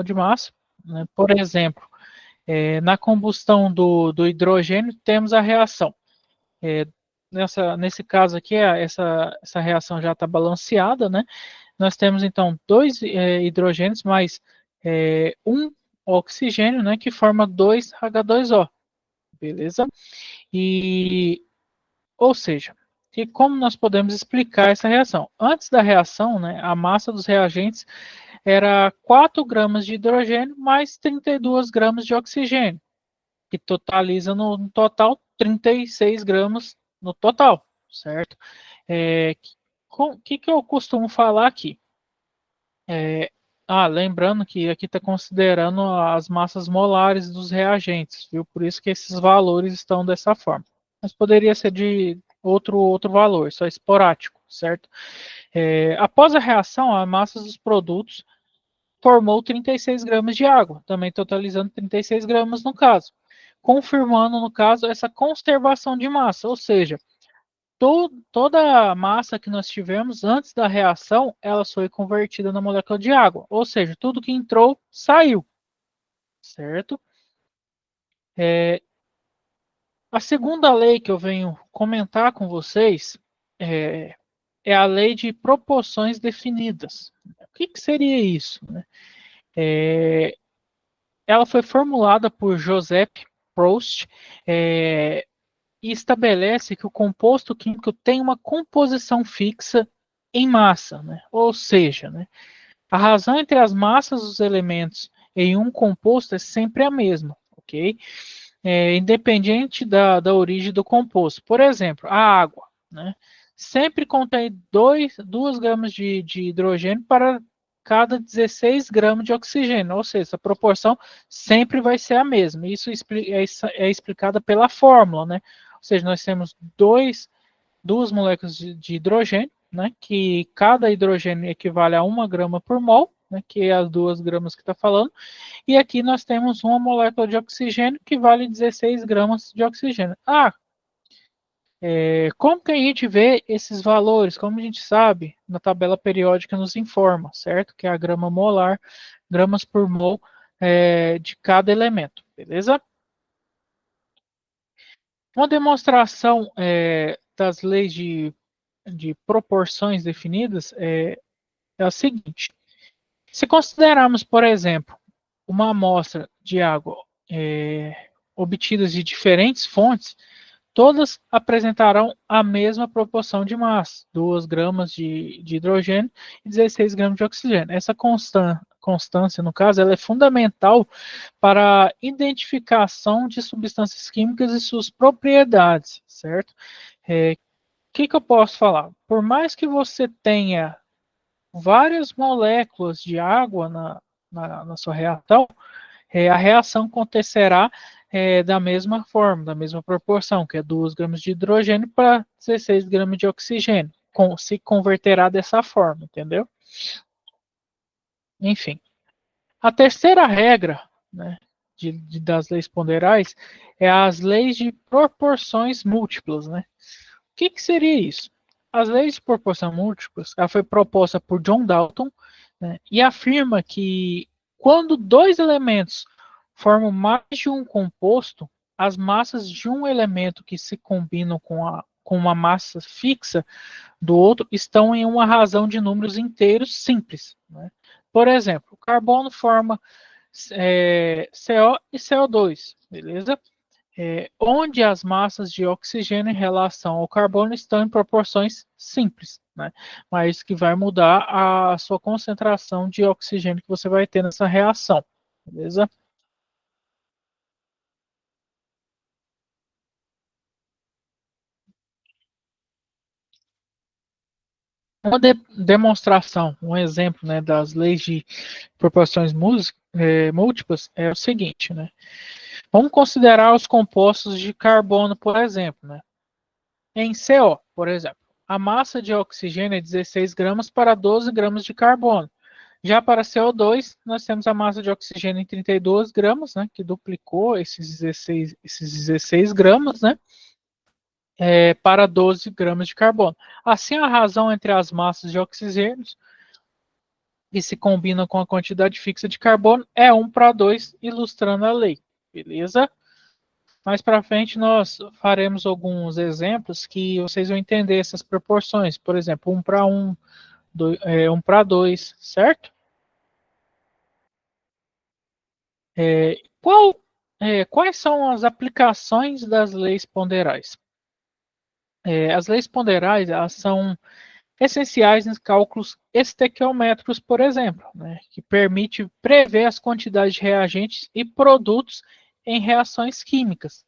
de massa, né? Por exemplo, na combustão do hidrogênio, temos a reação. Nesse caso aqui, essa reação já está balanceada, né? Nós temos, então, dois hidrogênios mais um oxigênio, né? Que forma 2H2O, beleza? Ou seja, como nós podemos explicar essa reação? Antes da reação, né, a massa dos reagentes era 4 gramas de hidrogênio mais 32 gramas de oxigênio, que totaliza no total 36 gramas no total, certo? Que eu costumo falar aqui? Lembrando que aqui está considerando as massas molares dos reagentes, viu? Por isso que esses valores estão dessa forma. Mas poderia ser de outro valor, só esporádico, certo? Após a reação, a massa dos produtos formou 36 gramas de água, também totalizando 36 gramas no caso, confirmando, no caso, essa conservação de massa, ou seja, toda a massa que nós tivemos antes da reação, ela foi convertida na molécula de água, ou seja, tudo que entrou, saiu, certo? A segunda lei que eu venho comentar com vocês é a lei de proporções definidas. O que seria isso? Né? Ela foi formulada por Joseph Proust e estabelece que o composto químico tem uma composição fixa em massa, né? Ou seja, né, a razão entre as massas dos elementos em um composto é sempre a mesma, ok? Independente da origem do composto. Por exemplo, a água, né? Sempre contém 2 gramas de hidrogênio para cada 16 gramas de oxigênio, ou seja, a proporção sempre vai ser a mesma. Isso é explicado pela fórmula, né? Ou seja, nós temos duas moléculas de hidrogênio, né? Que cada hidrogênio equivale a 1 grama por mol, né? Que é as 2 gramas que está falando. E aqui nós temos uma molécula de oxigênio que vale 16 gramas de oxigênio. Como que a gente vê esses valores? Como a gente sabe? Na tabela periódica nos informa, certo? Que é a grama molar, gramas por mol de cada elemento, beleza? Uma demonstração das leis de proporções definidas é a seguinte. Se considerarmos, por exemplo, uma amostra de água obtidas de diferentes fontes, todas apresentarão a mesma proporção de massa, 2 gramas de hidrogênio e 16 gramas de oxigênio. Essa constância, no caso, ela é fundamental para a identificação de substâncias químicas e suas propriedades, certo? Que eu posso falar? Por mais que você tenha várias moléculas de água na sua reação, a reação acontecerá da mesma forma, da mesma proporção, que é 2 gramas de hidrogênio para 16 gramas de oxigênio. Se converterá dessa forma, entendeu? Enfim. A terceira regra, né, das leis ponderais é as leis de proporções múltiplas, né? O que seria isso? As leis de proporção múltiplas, ela foi proposta por John Dalton, né, e afirma que quando dois elementos formam mais de um composto, as massas de um elemento que se combinam com uma massa fixa do outro estão em uma razão de números inteiros simples. Né? Por exemplo, o carbono forma CO e CO2, beleza? Onde as massas de oxigênio em relação ao carbono estão em proporções simples, né? Mas que vai mudar a sua concentração de oxigênio que você vai ter nessa reação, beleza? Uma demonstração, um exemplo, né, das leis de proporções múltiplas é o seguinte, né? Vamos considerar os compostos de carbono, por exemplo, né? Em CO, por exemplo, a massa de oxigênio é 16 gramas para 12 gramas de carbono. Já para CO2, nós temos a massa de oxigênio em 32 gramas, né, que duplicou esses 16 gramas, né, para 12 gramas de carbono. Assim, a razão entre as massas de oxigênio e se combina com a quantidade fixa de carbono, é 1:2, ilustrando a lei. Beleza? Mais para frente nós faremos alguns exemplos que vocês vão entender essas proporções. Por exemplo, 1:1, 1:2, certo? Qual, quais são as aplicações das leis ponderais? As leis ponderais, elas são essenciais nos cálculos estequiométricos, por exemplo, né, que permite prever as quantidades de reagentes e produtos em reações químicas.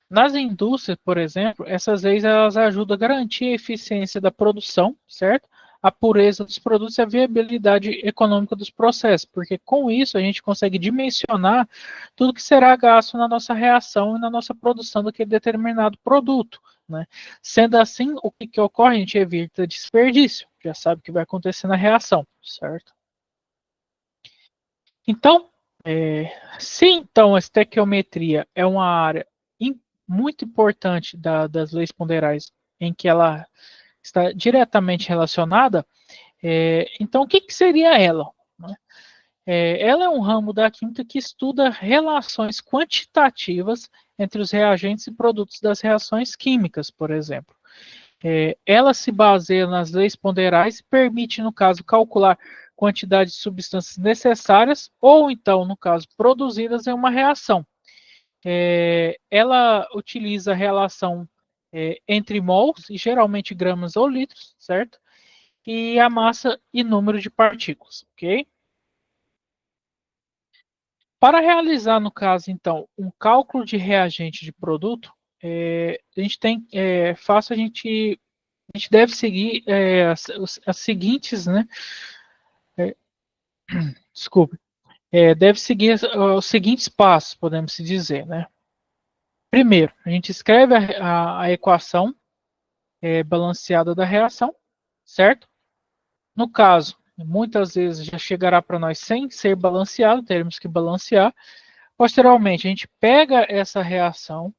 Nas indústrias, por exemplo, essas leis elas ajudam a garantir a eficiência da produção, certo? A pureza dos produtos e a viabilidade econômica dos processos, porque com isso a gente consegue dimensionar tudo que será gasto na nossa reação e na nossa produção daquele determinado produto, né? Sendo assim, o que ocorre? A gente evita desperdício, já sabe o que vai acontecer na reação, certo? Então, se então a estequiometria é uma área muito importante das leis ponderais, em que ela está diretamente relacionada, então o que seria ela? Né? Ela é um ramo da química que estuda relações quantitativas entre os reagentes e produtos das reações químicas, por exemplo. Ela se baseia nas leis ponderais e permite, no caso, calcular quantidade de substâncias necessárias ou, então, no caso, produzidas em uma reação. Ela utiliza a relação entre mols, e geralmente gramas ou litros, certo? E a massa e número de partículas, ok? Para realizar, no caso, então, um cálculo de reagente de produto, a gente tem, fácil a gente deve seguir as seguintes, né? É, desculpe. Deve seguir os seguintes passos, podemos se dizer, né? Primeiro, a gente escreve a equação balanceada da reação, certo? No caso, muitas vezes já chegará para nós sem ser balanceado, teremos que balancear. Posteriormente, a gente pega essa reação,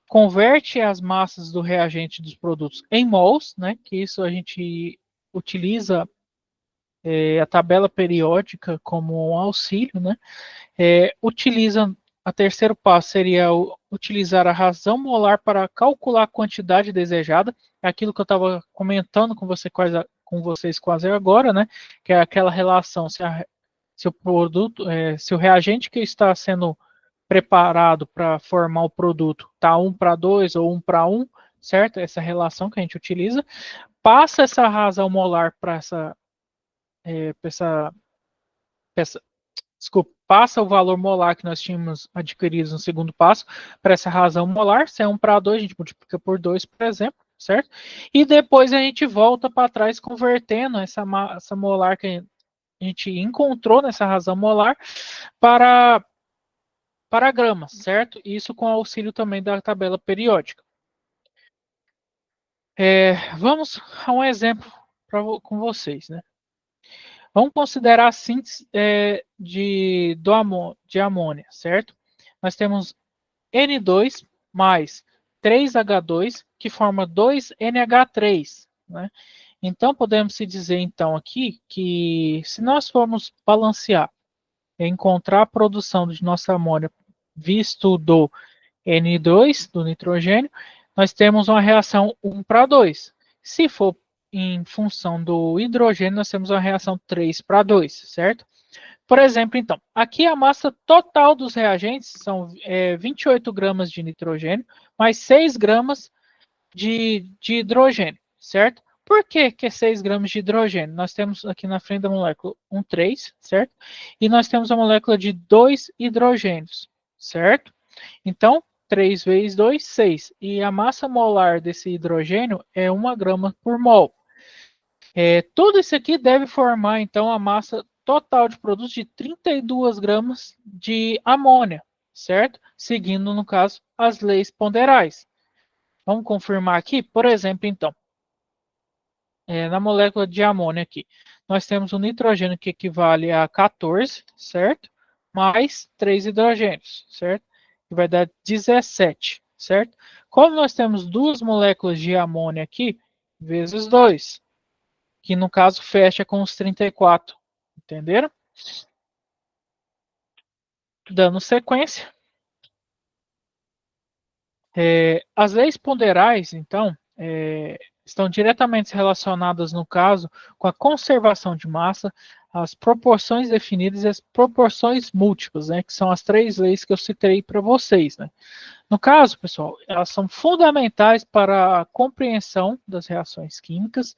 converte as massas do reagente dos produtos em mols, né? Que isso a gente utiliza a tabela periódica como um auxílio, né? Utiliza a terceiro passo seria utilizar a razão molar para calcular a quantidade desejada, é aquilo que eu estava comentando com vocês quase agora, né? Que é aquela relação se o produto, se o reagente que está sendo preparado para formar o produto está 1:2 ou 1:1, certo? Essa relação que a gente utiliza, passa essa razão molar para essa, essa desculpa, passa o valor molar que nós tínhamos adquirido no segundo passo para essa razão molar. Se é 1:2, a gente multiplica por 2, por exemplo, certo? E depois a gente volta para trás convertendo essa massa molar que a gente encontrou nessa razão molar para, para gramas, certo? Isso com auxílio também da tabela periódica. Vamos a um exemplo com vocês, né? Vamos considerar a síntese de amônia, certo? Nós temos N2 mais 3H2, que forma 2NH3, né? Então, podemos se dizer, então, aqui, que se nós formos balancear e encontrar a produção de nossa amônia visto do N2, do nitrogênio, nós temos uma reação 1:2. Se for em função do hidrogênio, nós temos uma reação 3:2, certo? Por exemplo, então, aqui a massa total dos reagentes são 28 gramas de nitrogênio, mais 6 gramas de hidrogênio, certo? Por que é 6 gramas de hidrogênio? Nós temos aqui na frente da molécula um 3, certo? E nós temos a molécula de 2 hidrogênios, certo? Então, 3 vezes 2, 6. E a massa molar desse hidrogênio é 1 grama por mol. Tudo isso aqui deve formar, então, a massa total de produtos de 32 gramas de amônia, certo? Seguindo, no caso, as leis ponderais. Vamos confirmar aqui? Por exemplo, então, na molécula de amônia aqui, nós temos o nitrogênio que equivale a 14, certo? Mais 3 hidrogênios, certo? Que vai dar 17, certo? Como nós temos duas moléculas de amônia aqui, vezes 2, que no caso fecha com os 34. Entenderam? Dando sequência, as leis ponderais, então, estão diretamente relacionadas, no caso, com a conservação de massa, as proporções definidas e as proporções múltiplas, né, que são as três leis que eu citei para vocês. Né. No caso, pessoal, elas são fundamentais para a compreensão das reações químicas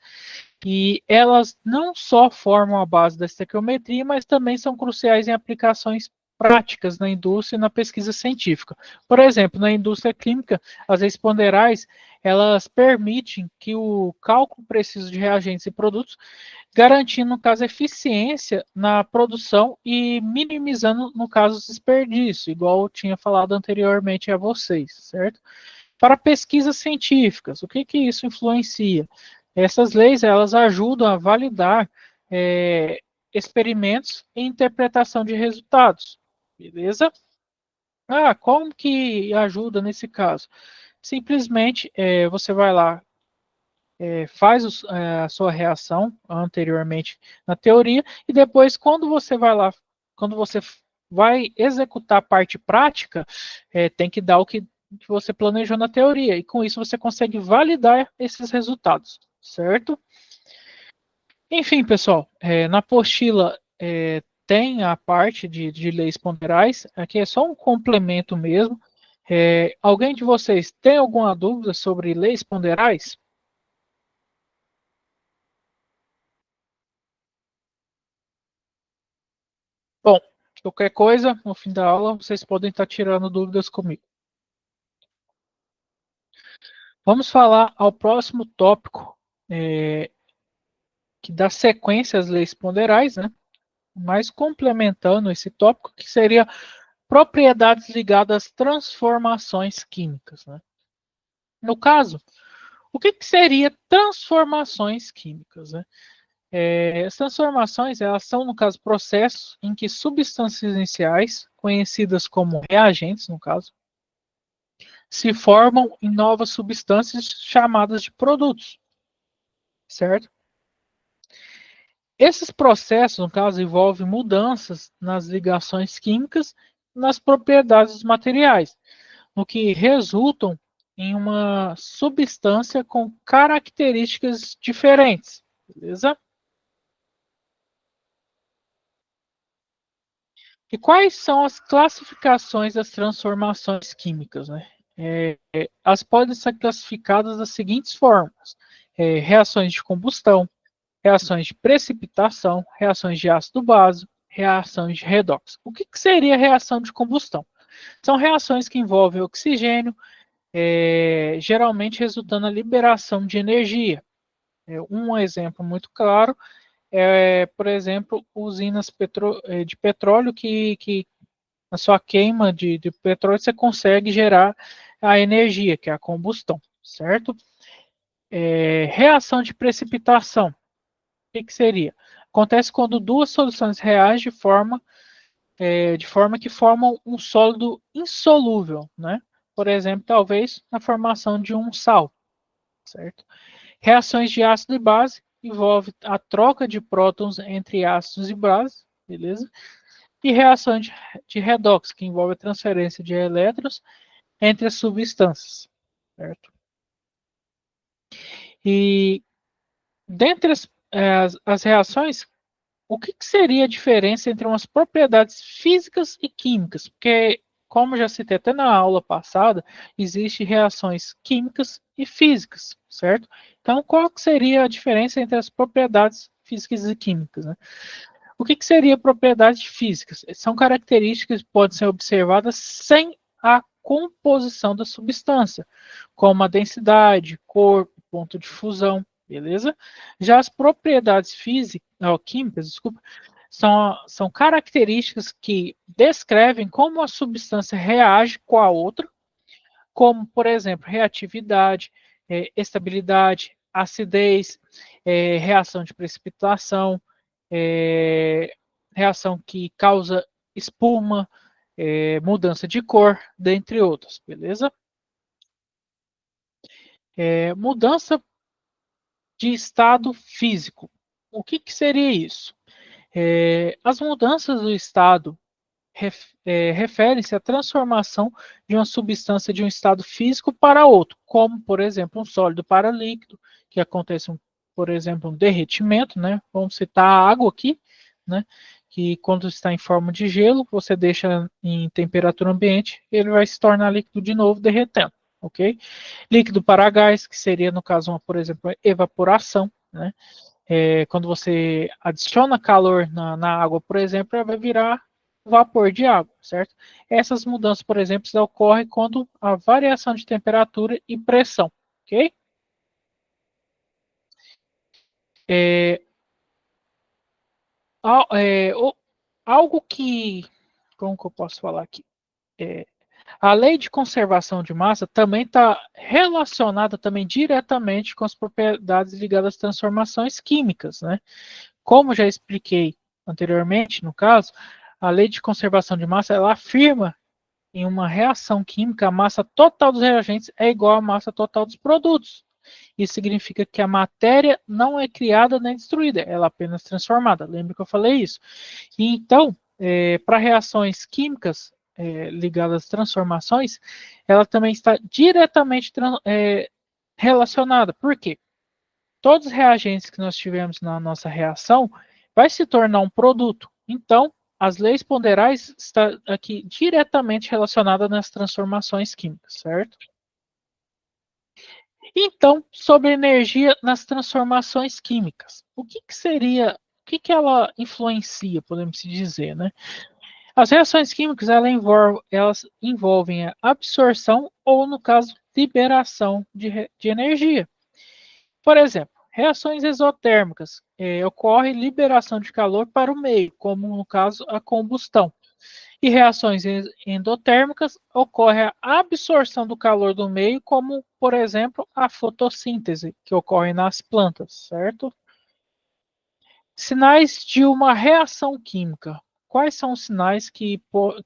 e elas não só formam a base da estequiometria, mas também são cruciais em aplicações práticas na indústria e na pesquisa científica. Por exemplo, na indústria química, as leis ponderais, elas permitem que o cálculo preciso de reagentes e produtos, garantindo, no caso, eficiência na produção e minimizando, no caso, os desperdícios, igual eu tinha falado anteriormente a vocês, certo? Para pesquisas científicas, o que que isso influencia? Essas leis, elas ajudam a validar experimentos e interpretação de resultados, beleza? Ah, como que ajuda nesse caso? Simplesmente você vai lá, faz a sua reação anteriormente na teoria e depois quando você vai lá, quando você vai executar a parte prática, tem que dar o que você planejou na teoria e com isso você consegue validar esses resultados, certo? Enfim, pessoal, na apostila tem a parte de leis ponderais, aqui é só um complemento mesmo. Alguém de vocês tem alguma dúvida sobre leis ponderais? Bom, qualquer coisa, no fim da aula, vocês podem estar tirando dúvidas comigo. Vamos falar ao próximo tópico, que dá sequência às leis ponderais, né? Mas complementando esse tópico, que seria propriedades ligadas às transformações químicas, né? No caso, o que seria transformações químicas, né? As transformações, elas são, no caso, processos em que substâncias iniciais, conhecidas como reagentes, no caso, se formam em novas substâncias chamadas de produtos, certo? Esses processos, no caso, envolvem mudanças nas ligações químicas e nas propriedades dos materiais, no que resultam em uma substância com características diferentes, beleza? E quais são as classificações das transformações químicas, né? Elas podem ser classificadas das seguintes formas: reações de combustão, reações de precipitação, reações de ácido base, reações de redox. O que seria reação de combustão? São reações que envolvem oxigênio, geralmente resultando na liberação de energia. Um exemplo muito claro por exemplo, usinas de petróleo que na sua queima de petróleo você consegue gerar a energia, que é a combustão, certo? Reação de precipitação. O que seria? Acontece quando duas soluções reagem de forma que formam um sólido insolúvel, né? Por exemplo, talvez na formação de um sal, certo? Reações de ácido e base envolve a troca de prótons entre ácidos e bases, beleza? E reação de redox, que envolve a transferência de elétrons entre as substâncias, certo? E dentre as reações, o que seria a diferença entre umas propriedades físicas e químicas? Porque, como já citei até na aula passada, existem reações químicas e físicas, certo? Então, qual que seria a diferença entre as propriedades físicas e químicas, né? O que seria propriedades físicas? São características que podem ser observadas sem a composição da substância, como a densidade, cor, ponto de fusão, beleza? Já as propriedades físicas, químicas, desculpa, são características que descrevem como a substância reage com a outra, como, por exemplo, reatividade, estabilidade, acidez, reação de precipitação, reação que causa espuma, mudança de cor, dentre outros, beleza? Mudança de estado físico. O que seria isso? As mudanças do estado referem-se à transformação de uma substância de um estado físico para outro, como, por exemplo, um sólido para líquido, que acontece, por exemplo, um derretimento, né? Vamos citar a água aqui, né? Que quando está em forma de gelo, você deixa em temperatura ambiente, ele vai se tornar líquido de novo, derretendo, ok? Líquido para gás, que seria, no caso, por exemplo, evaporação, né? Quando você adiciona calor na água, por exemplo, ela vai virar vapor de água, certo? Essas mudanças, por exemplo, ocorrem quando a variação de temperatura e pressão, ok? É, é, algo que, como que eu posso falar aqui? É, a lei de conservação de massa também está relacionada também diretamente com as propriedades ligadas às transformações químicas, né? Como já expliquei anteriormente, no caso, a lei de conservação de massa, ela afirma em uma reação química, a massa total dos reagentes é igual à massa total dos produtos. Isso significa que a matéria não é criada nem destruída, ela é apenas transformada. Lembra que eu falei isso? E então, para reações químicas ligadas às transformações, ela também está diretamente relacionada. Por quê? Todos os reagentes que nós tivemos na nossa reação vai se tornar um produto. Então, as leis ponderais estão aqui diretamente relacionadas nas transformações químicas, certo? Então, sobre energia nas transformações químicas. O que seria, o que ela influencia, podemos dizer, né? As reações químicas, elas envolvem a absorção ou, no caso, liberação de energia. Por exemplo, reações exotérmicas, ocorre liberação de calor para o meio, como no caso a combustão. E reações endotérmicas, ocorre a absorção do calor do meio, como, por exemplo, a fotossíntese, que ocorre nas plantas, certo? Sinais de uma reação química. Quais são os sinais que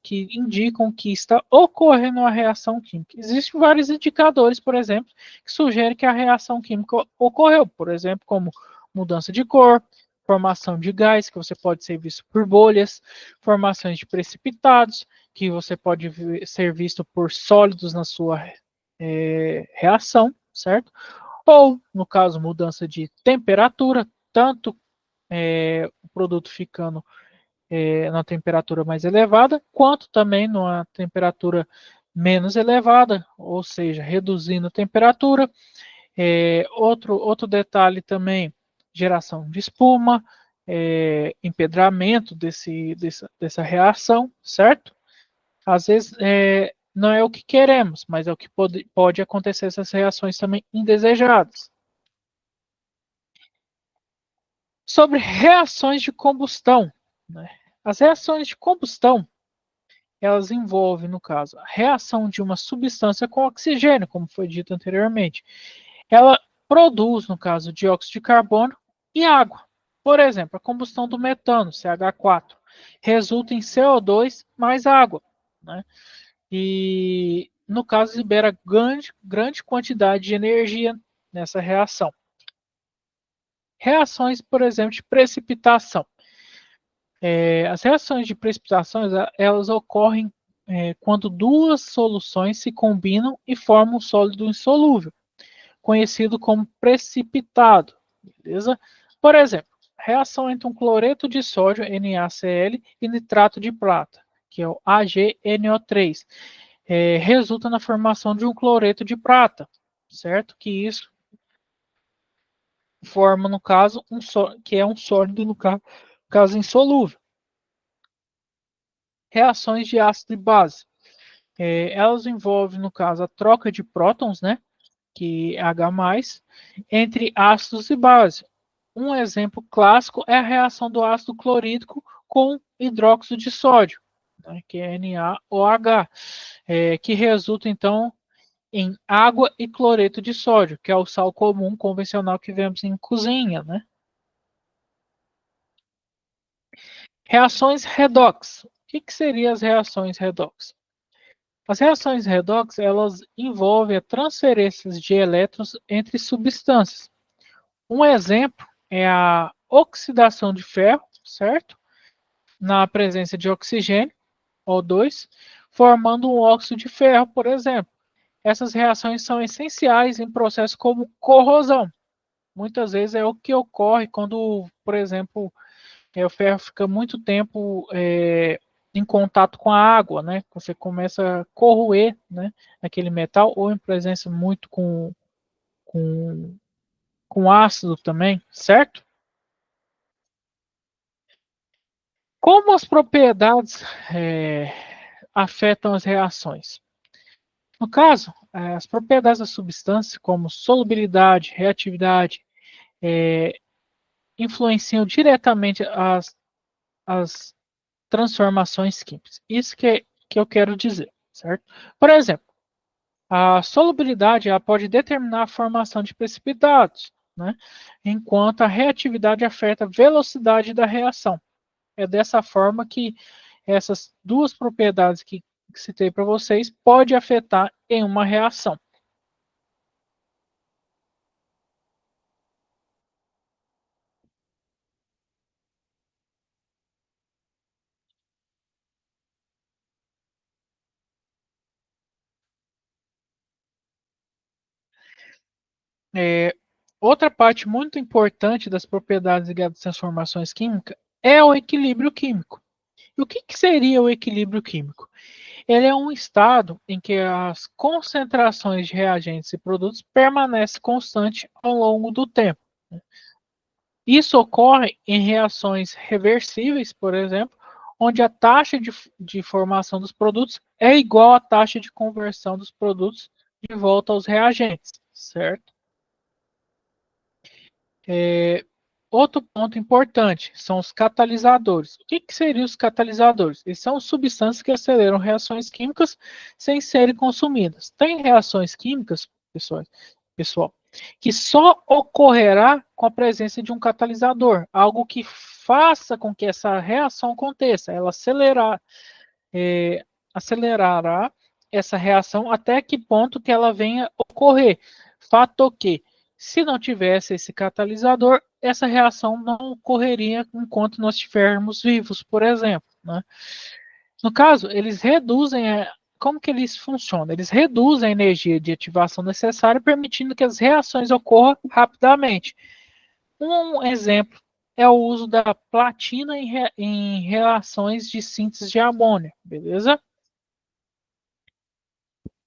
indicam que está ocorrendo uma reação química? Existem vários indicadores, por exemplo, que sugerem que a reação química ocorreu, por exemplo, como mudança de cor, formação de gás, que você pode ser visto por bolhas, formações de precipitados, que você pode ser visto por sólidos na sua reação, certo? Ou, no caso, mudança de temperatura, tanto o produto ficando na temperatura mais elevada, quanto também numa temperatura menos elevada, ou seja, reduzindo a temperatura. Outro detalhe também, geração de espuma, empedramento dessa reação, certo? Às vezes não é o que queremos, mas é o que pode acontecer essas reações também indesejadas. Sobre reações de combustão, né? As reações de combustão, elas envolvem, no caso, a reação de uma substância com oxigênio, como foi dito anteriormente. Ela produz, no caso, dióxido de carbono e água. Por exemplo, a combustão do metano, CH4, resulta em CO2 mais água, né? E, no caso, libera grande quantidade de energia nessa reação. Reações, por exemplo, de precipitação. As reações de precipitação, elas ocorrem quando duas soluções se combinam e formam um sólido insolúvel, conhecido como precipitado, beleza? Por exemplo, reação entre um cloreto de sódio, NaCl, e nitrato de prata, que é o AgNO3, resulta na formação de um cloreto de prata, certo? Que isso forma, no caso, que é um sólido, no caso insolúvel. Reações de ácido e base. Elas envolvem, no caso, a troca de prótons, né, que é H+, entre ácidos e base. Um exemplo clássico é a reação do ácido clorídrico com hidróxido de sódio, né, que é NaOH, que resulta, então, em água e cloreto de sódio, que é o sal comum convencional que vemos em cozinha, né? Reações redox. O que seriam as reações redox? As reações redox, elas envolvem a transferência de elétrons entre substâncias. Um exemplo é a oxidação de ferro, certo? Na presença de oxigênio, O2, formando um óxido de ferro, por exemplo. Essas reações são essenciais em processos como corrosão. Muitas vezes é o que ocorre quando, por exemplo, o ferro fica muito tempo em contato com a água, né? Você começa a corroer, né, aquele metal, ou em presença muito com, com ácido também, certo? Como as propriedades afetam as reações? No caso, as propriedades da substância, como solubilidade, reatividade, é, influenciam diretamente as transformações químicas. Isso que eu quero dizer, certo? Por exemplo, a solubilidade ela pode determinar a formação de precipitados, né? Enquanto a reatividade afeta a velocidade da reação. É dessa forma que essas duas propriedades que citei para vocês pode afetar em uma reação. É, outra parte muito importante das propriedades ligadas às transformações químicas é o equilíbrio químico. E o que seria o equilíbrio químico? Ele é um estado em que as concentrações de reagentes e produtos permanecem constantes ao longo do tempo. Isso ocorre em reações reversíveis, por exemplo, onde a taxa de formação dos produtos é igual à taxa de conversão dos produtos de volta aos reagentes, certo? É, outro ponto importante são os catalisadores. O que seriam os catalisadores? Eles são substâncias que aceleram reações químicas sem serem consumidas. Tem reações químicas, pessoal, que só ocorrerá com a presença de um catalisador, algo que faça com que essa reação aconteça, ela acelerará essa reação até que ponto que ela venha ocorrer. Fato que, se não tivesse esse catalisador, essa reação não ocorreria enquanto nós estivermos vivos, por exemplo. Né? No caso, eles reduzem como que eles funcionam? Eles reduzem a energia de ativação necessária, permitindo que as reações ocorram rapidamente. Um exemplo é o uso da platina em reações de síntese de amônia, beleza?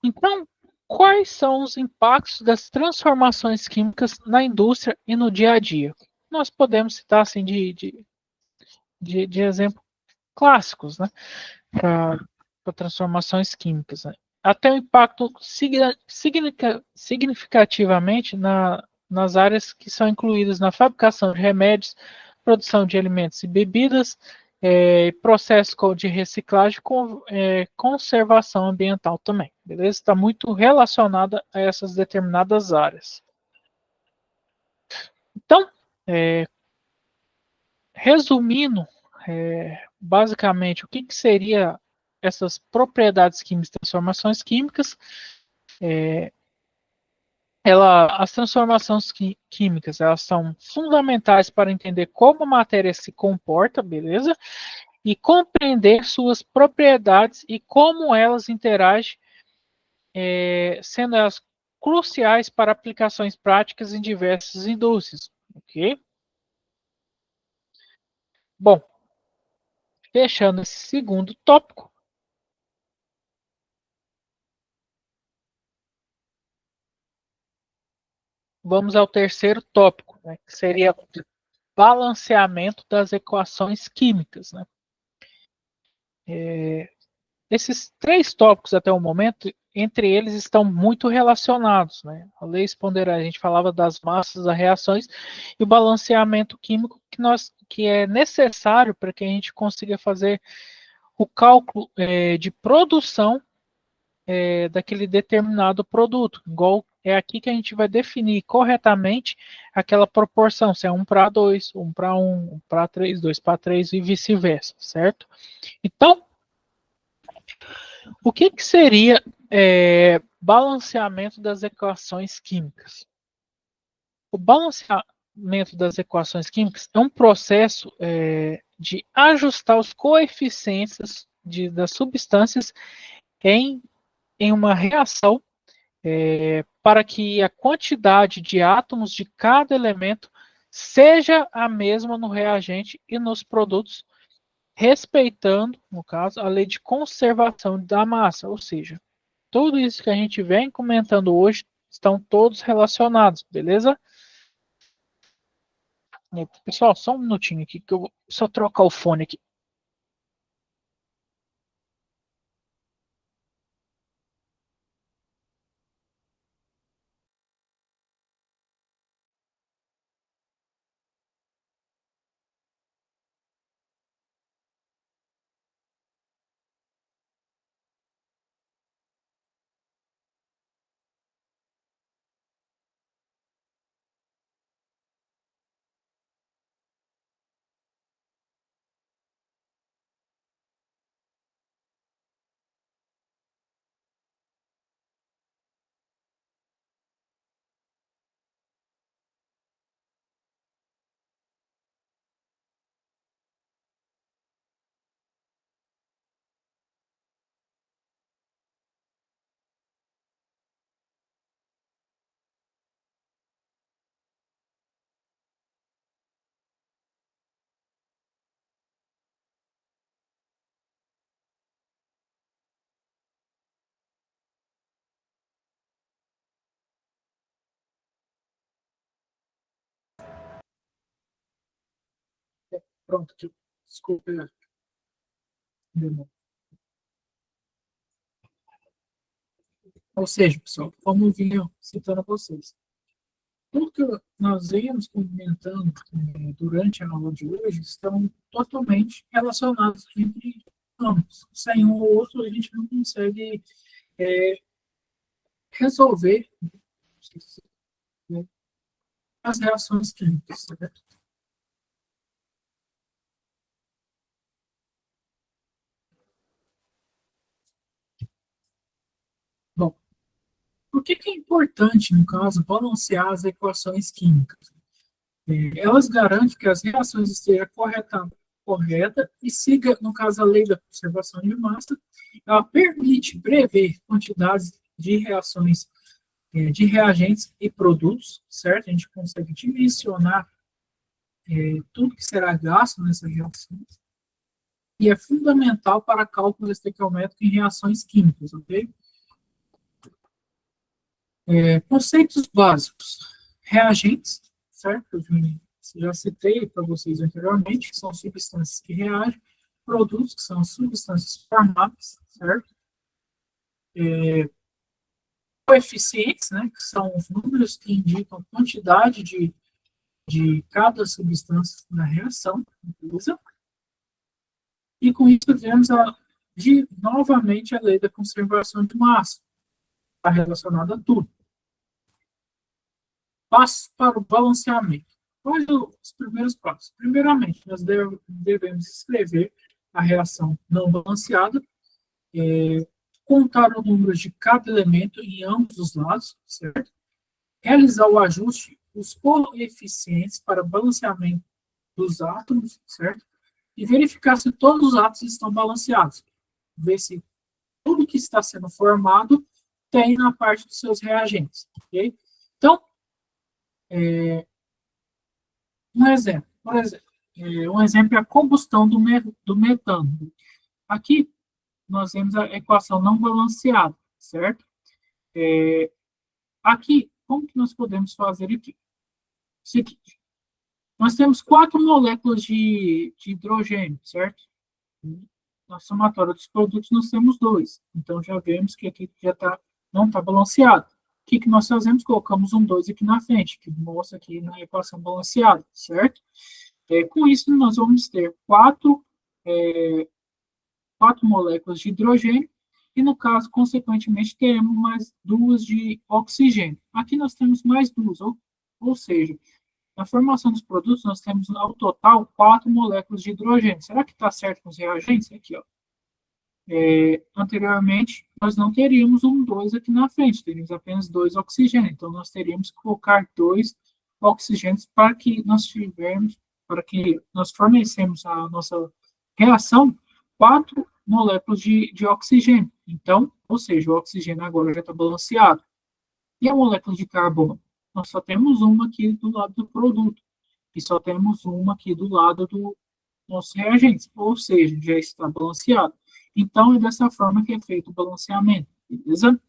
Então, quais são os impactos das transformações químicas na indústria e no dia a dia? Nós podemos citar assim de exemplos clássicos, né, para transformações químicas. Né? Até o impacto significativamente nas áreas que são incluídas na fabricação de remédios, produção de alimentos e bebidas, processo de reciclagem com conservação ambiental também, beleza? Está muito relacionada a essas determinadas áreas. Então, resumindo, basicamente, o que seria essas propriedades químicas, transformações químicas? As transformações químicas, elas são fundamentais para entender como a matéria se comporta, beleza? E compreender suas propriedades e como elas interagem, sendo elas cruciais para aplicações práticas em diversas indústrias, ok? Bom, fechando esse segundo tópico, vamos ao terceiro tópico, né, que seria o balanceamento das equações químicas, né? Esses três tópicos até o momento, entre eles estão muito relacionados, né? A lei ponderais, a gente falava das massas, das reações e o balanceamento químico que é necessário para que a gente consiga fazer o cálculo de produção daquele determinado produto. Igual é aqui que a gente vai definir corretamente aquela proporção, se é 1 para 2, 1 para 1, 1 para 3, 2 para 3 e vice-versa, certo? Então, o que seria balanceamento das equações químicas? O balanceamento das equações químicas é um processo de ajustar os coeficientes das substâncias em, em uma reação para que a quantidade de átomos de cada elemento seja a mesma no reagente e nos produtos, respeitando, no caso, a lei de conservação da massa, ou seja, tudo isso que a gente vem comentando hoje estão todos relacionados, beleza? Pessoal, só um minutinho aqui que eu vou só trocar o fone aqui. Pronto, desculpa. Ou seja, pessoal, como eu vinha citando a vocês, tudo que nós vemos comentando durante a aula de hoje estão totalmente relacionados entre ambos. Sem um ou outro, a gente não consegue resolver, né, as reações químicas. Certo? Bom, por que é importante, no caso, balancear as equações químicas? Elas garantem que as reações estejam correta e siga, no caso, a lei da conservação de massa. Ela permite prever quantidades de reações, de reagentes e produtos, certo? A gente consegue dimensionar tudo que será gasto nessa reação. E é fundamental para cálculo estequiométrico em reações químicas, ok? Conceitos básicos. Reagentes, certo? Eu já citei para vocês anteriormente, que são substâncias que reagem. Produtos, que são substâncias formadas, certo? Coeficientes, né, que são os números que indicam a quantidade de cada substância na reação, beleza? E com isso vemos novamente a lei da conservação de massa, está relacionada a tudo. Passos para o balanceamento. Quais os primeiros passos? Primeiramente, nós devemos escrever a reação não balanceada, contar o número de cada elemento em ambos os lados, certo? Realizar o ajuste dos coeficientes para balanceamento dos átomos, certo? E verificar se todos os átomos estão balanceados. Ver se tudo que está sendo formado tem na parte dos seus reagentes, ok? Então, um exemplo, por exemplo, um exemplo é a combustão do metano. Aqui, nós temos a equação não balanceada, certo? Aqui, como que nós podemos fazer aqui? Seguinte, nós temos 4 moléculas de hidrogênio, certo? Na somatória dos produtos, nós temos 2. Então, já vemos que aqui não está balanceado. O que nós fazemos? Colocamos um 2 aqui na frente, que mostra aqui na equação balanceada, certo? Com isso, nós vamos ter 4 moléculas de hidrogênio e, no caso, consequentemente, teremos mais 2 de oxigênio. Aqui nós temos mais 2, ou seja, na formação dos produtos, nós temos, ao total, 4 moléculas de hidrogênio. Será que está certo com os reagentes? Aqui, ó. Anteriormente, nós não teríamos um 2 aqui na frente, teríamos apenas 2 oxigênios. Então, nós teríamos que colocar 2 oxigênios para que nós tivermos para que nós fornecemos a nossa reação 4 moléculas de oxigênio. Então, ou seja, o oxigênio agora já está balanceado. E a molécula de carbono? Nós só temos uma aqui do lado do produto. E só temos uma aqui do lado do nossos reagentes. Ou seja, já está balanceado. Então, é dessa forma que é feito o balanceamento. Beleza?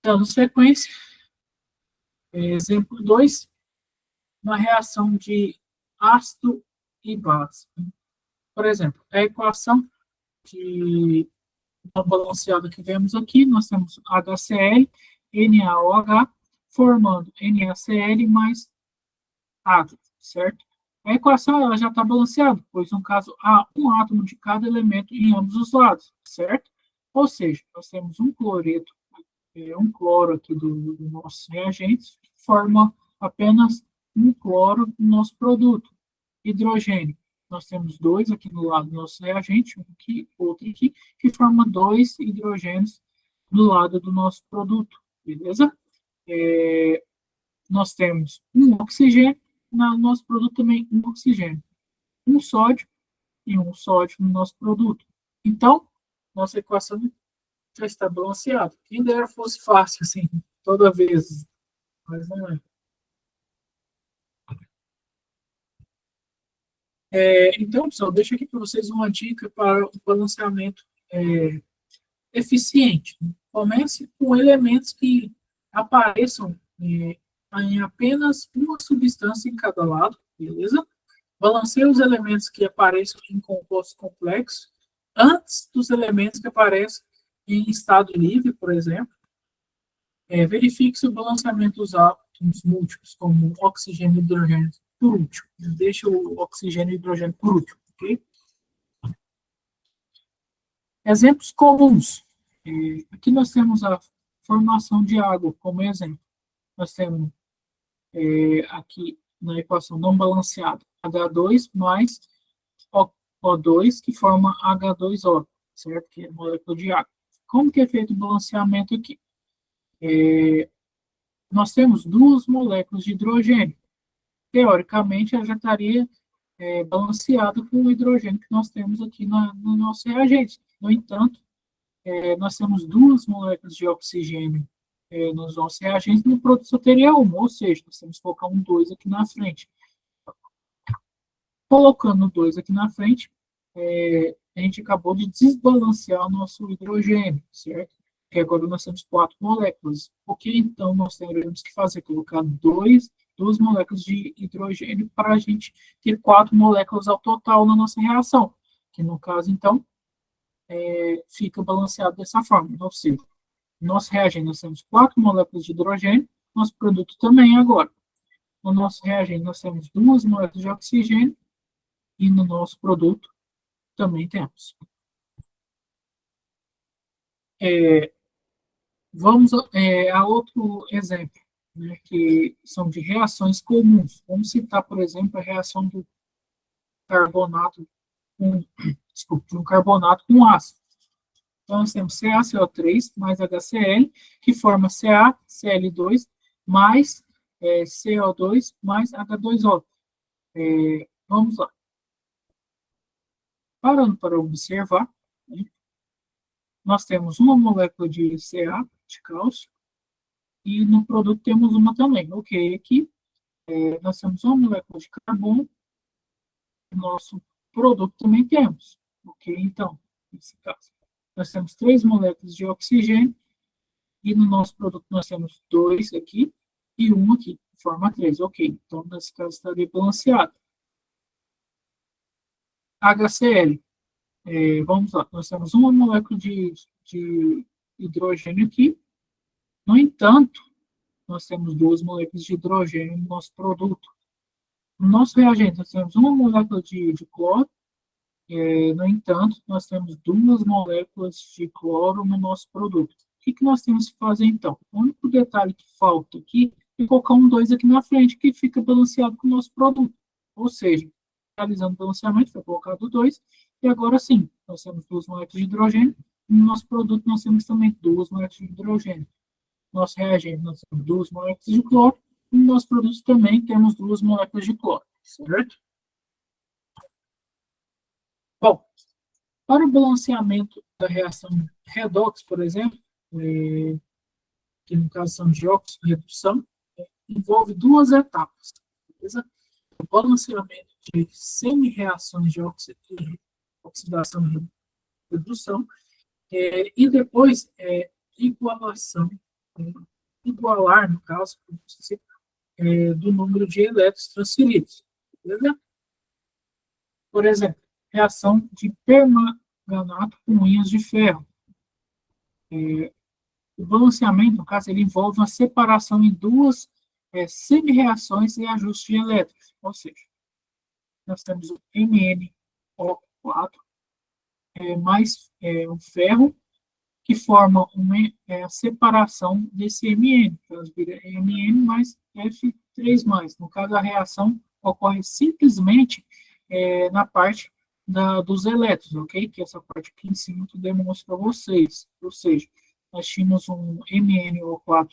Dando sequência, exemplo 2, uma reação de ácido e base. Por exemplo, a equação de uma balanceada que vemos aqui, nós temos HCl, NaOH, formando NaCl mais átomo, certo? A equação ela já está balanceada, pois no caso há um átomo de cada elemento em ambos os lados, certo? Ou seja, nós temos um cloreto, um cloro aqui do nosso reagente, forma apenas um cloro no nosso produto. Hidrogênio, nós temos 2 aqui do lado do nosso reagente, um aqui, outro aqui, que forma 2 hidrogênios do lado do nosso produto, beleza? Nós temos um oxigênio, no nosso produto também um oxigênio, um sódio e um sódio no nosso produto. Então, nossa equação já está balanceada. Quem dera fosse fácil, assim, toda vez, mas não é. Então, pessoal, deixo aqui para vocês uma dica para o balanceamento eficiente. Comece com elementos que apareçam em apenas uma substância em cada lado, beleza? Balanceie os elementos que apareçam em compostos complexos antes dos elementos que aparecem em estado livre, por exemplo. Verifique se o balanceamento dos átomos múltiplos, como oxigênio e hidrogênio, por último. Deixa o oxigênio e hidrogênio por último, ok? Exemplos comuns. Aqui nós temos a formação de água como exemplo. Nós temos aqui na equação não balanceada H2 mais O2, que forma H2O, certo? Que é a molécula de água. Como que é feito o balanceamento aqui? Nós temos 2 moléculas de hidrogênio. Teoricamente, ela já estaria balanceada com o hidrogênio que nós temos aqui no nosso reagente. No entanto, nós temos 2 moléculas de oxigênio nos nossos reagentes, no produto só teria uma, ou seja, nós temos que colocar um 2 aqui na frente. Colocando 2 aqui na frente, a gente acabou de desbalancear o nosso hidrogênio, certo? Porque agora nós temos 4 moléculas. O que então nós teremos que fazer? Colocar 2 moléculas de hidrogênio para a gente ter 4 moléculas ao total na nossa reação. Que no caso, então, fica balanceado dessa forma. Ou seja, no nosso reagente nós temos 4 moléculas de hidrogênio, nosso produto também agora. No nosso reagente nós temos 2 moléculas de oxigênio e no nosso produto também temos. Vamos a outro exemplo, né, que são de reações comuns. Vamos citar, por exemplo, a reação do carbonato de um carbonato com ácido. Então, nós temos CaCO3 mais HCl, que forma CaCl2 mais CO2 mais H2O. Vamos lá. Parando para observar, né, nós temos uma molécula de Ca, de cálcio, e no produto temos uma também. Ok, aqui nós temos uma molécula de carbono, no nosso produto também temos. Ok, então, nesse caso, nós temos 3 moléculas de oxigênio, e no nosso produto nós temos 2 aqui, e 1 aqui, forma 3. Ok, então nesse caso estaria balanceado. HCl. Vamos lá, nós temos uma molécula de hidrogênio aqui. No entanto, nós temos 2 moléculas de hidrogênio no nosso produto. No nosso reagente, nós temos uma molécula de cloro. No entanto, nós temos 2 moléculas de cloro no nosso produto. O que nós temos que fazer, então? O único detalhe que falta aqui é colocar um 2 aqui na frente, que fica balanceado com o nosso produto. Ou seja, realizando o balanceamento, foi colocado 2, e agora sim, nós temos 2 moléculas de hidrogênio, e no nosso produto nós temos também 2 moléculas de hidrogênio. Nosso reagente, nós temos 2 moléculas de cloro No nosso produto também temos 2 moléculas de cloro, certo? Bom, para o balanceamento da reação redox, por exemplo, que no caso são de oxirredução, envolve 2 etapas, beleza? O balanceamento de semi-reações de oxidação e redução, e depois igualação, igualar, no caso, do número de elétrons transferidos, beleza? Por exemplo, reação de permanganato com unhas de ferro. O balanceamento, no caso, ele envolve uma separação em 2 semi-reações e ajuste de elétrons. Ou seja, nós temos o MnO4 mais o ferro, que forma a separação desse Mn. Então, vira Mn mais F3+. No caso, a reação ocorre simplesmente na parte dos elétrons, ok? Que é essa parte aqui em cima que eu demonstro para vocês. Ou seja, nós tínhamos um MnO4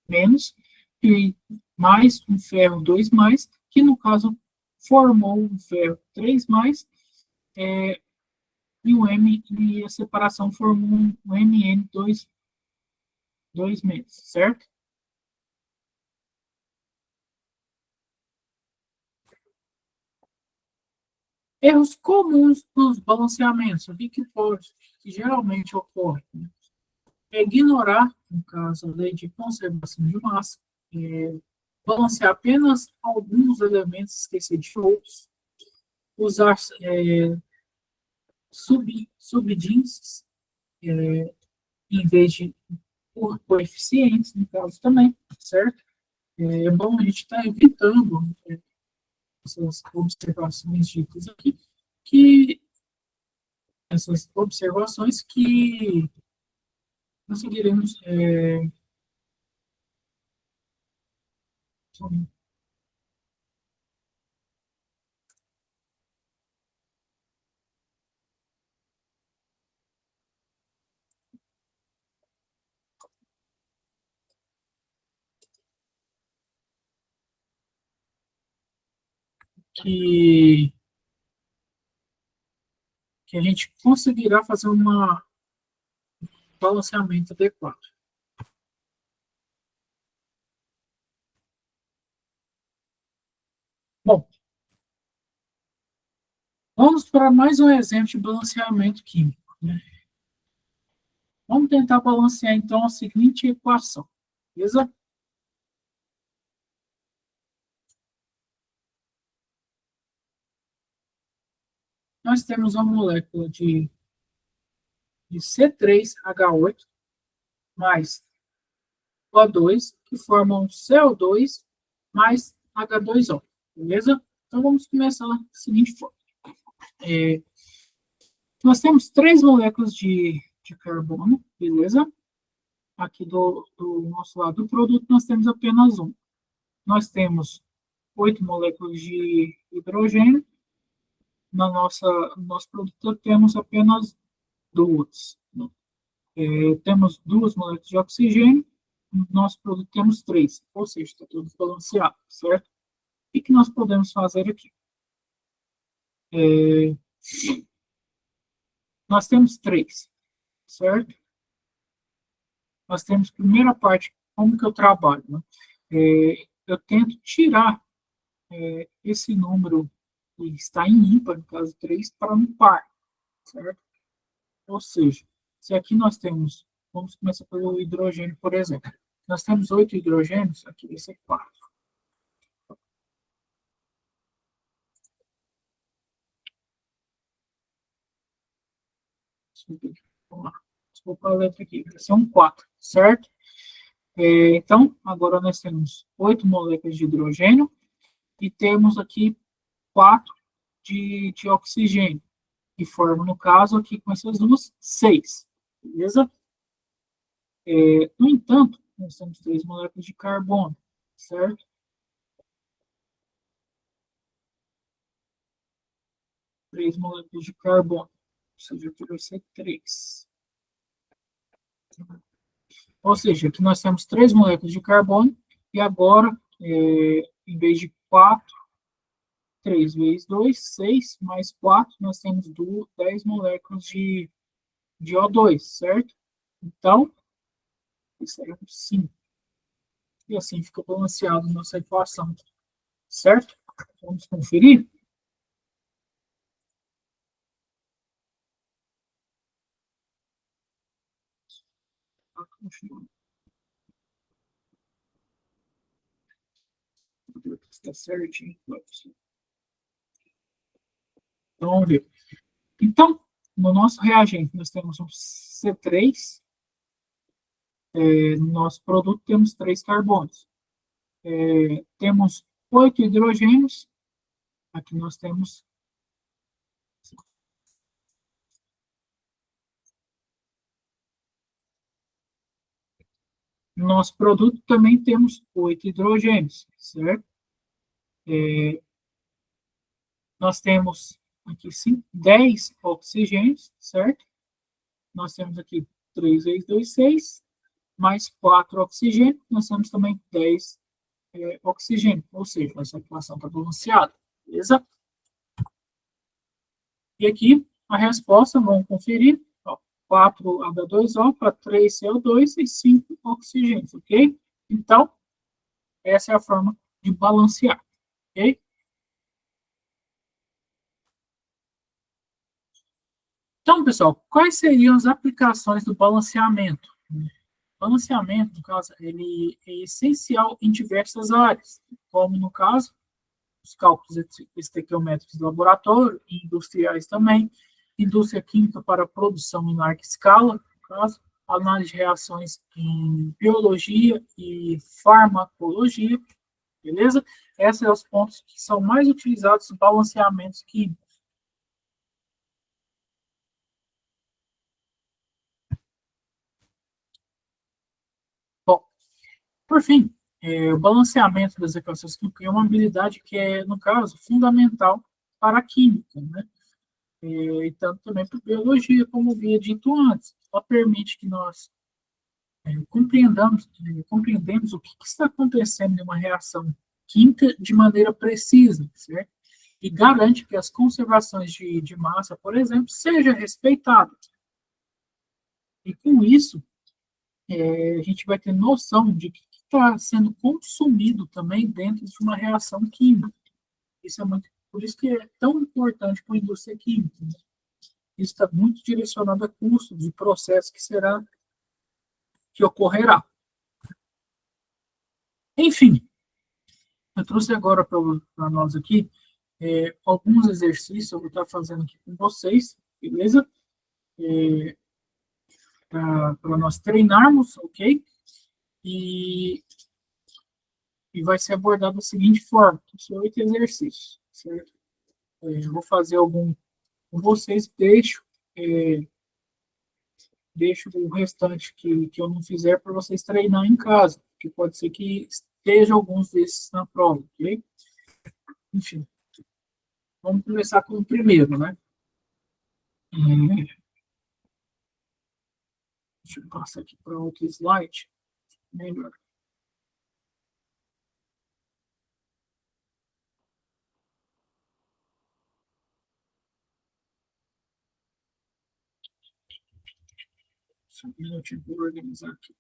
menos e mais um ferro 2+, que no caso formou um ferro 3+, e o M e a separação formou um Mn2 menos, certo? Erros comuns dos balanceamentos, o que geralmente ocorre? Né? É ignorar, no caso, a lei de conservação de massa, balancear apenas alguns elementos, esquecer de outros, usar subíndices em vez de coeficientes, no caso também, certo? É bom a gente estar evitando essas observações ditas aqui, essas observações que conseguiremos que, que a gente conseguirá fazer um balanceamento adequado. Bom, vamos para mais um exemplo de balanceamento químico. Né? Vamos tentar balancear, então, a seguinte equação. Beleza? Nós temos uma molécula de C3H8 mais O2, que formam CO2 mais H2O. Beleza? Então, vamos começar da seguinte forma. Nós temos 3 moléculas de carbono, beleza? Aqui do nosso lado do produto, nós temos apenas um. Nós temos 8 moléculas de hidrogênio. No nosso produto, temos apenas 2. Né? Temos 2 moléculas de oxigênio. No nosso produto, temos 3. Ou seja, está tudo balanceado, certo? O que nós podemos fazer aqui? Nós temos 3, certo? Nós temos a primeira parte, como que eu trabalho? Né? Eu tento tirar esse número que está em ímpar, no caso 3, para um par, certo? Ou seja, se aqui nós temos, vamos começar pelo hidrogênio, por exemplo. Nós temos 8 hidrogênios, aqui vai ser 4. Vamos lá. Desculpa a letra aqui, vai ser um 4, certo? Então, agora nós temos 8 moléculas de hidrogênio e temos aqui 4 de oxigênio, que formam, no caso, aqui com essas duas, 6. Beleza? No entanto, nós temos 3 moléculas de carbono, certo? Três moléculas de carbono, ou seja, aqui vai ser 3. Ou seja, aqui nós temos 3 moléculas de carbono e agora em vez de 4, 3 vezes 2, 6, mais 4, nós temos 10 moléculas de O2, certo? Então, isso é um 5. E assim fica balanceado nossa equação, certo? Vamos conferir? Está certinho. Então, vamos ver. Então, no nosso reagente, nós temos um C3, no nosso produto temos 3 carbonos. Temos 8 hidrogênios, aqui nós temos. No nosso produto também temos 8 hidrogênios, certo? Nós temos aqui sim 10 oxigênios, certo? Nós temos aqui 3 vezes 2, 6, mais 4 oxigênios, nós temos também 10 oxigênio, ou seja, essa equação está balanceada, beleza? E aqui a resposta, vamos conferir, ó, 4H2O para 3CO2 e 5 oxigênios, ok? Então, essa é a forma de balancear, ok? Então, pessoal, quais seriam as aplicações do balanceamento? O balanceamento, no caso, ele é essencial em diversas áreas, como no caso, os cálculos estequiométricos de laboratório, e industriais também, indústria química para produção em larga escala, no caso, análise de reações em biologia e farmacologia, beleza? Esses são os pontos que são mais utilizados nos balanceamentos químicos. Bom, por fim, o balanceamento das equações químicas é uma habilidade que é, no caso, fundamental para a química, né? E tanto também para a biologia, como havia dito antes. Ela permite que nós compreendemos o que está acontecendo em uma reação química de maneira precisa, certo? E garante que as conservações de massa, por exemplo, sejam respeitadas. E com isso, a gente vai ter noção de que está sendo consumido também dentro de uma reação química. Isso é muito, por isso que é tão importante para a indústria química. Né? Isso está muito direcionado a custo de processo que ocorrerá. Enfim, eu trouxe agora para nós aqui alguns exercícios eu vou estar fazendo aqui com vocês, beleza? Para nós treinarmos, ok? E, e vai ser abordado da seguinte forma: são 8 exercícios, certo? Eu vou fazer algum com vocês, é, deixo o restante que eu não fizer para vocês treinar em casa, que pode ser que esteja alguns desses na prova, ok? Enfim, vamos começar com o primeiro, né? Deixa eu passar aqui para outro slide, melhor. Só um minutinho para organizar aqui.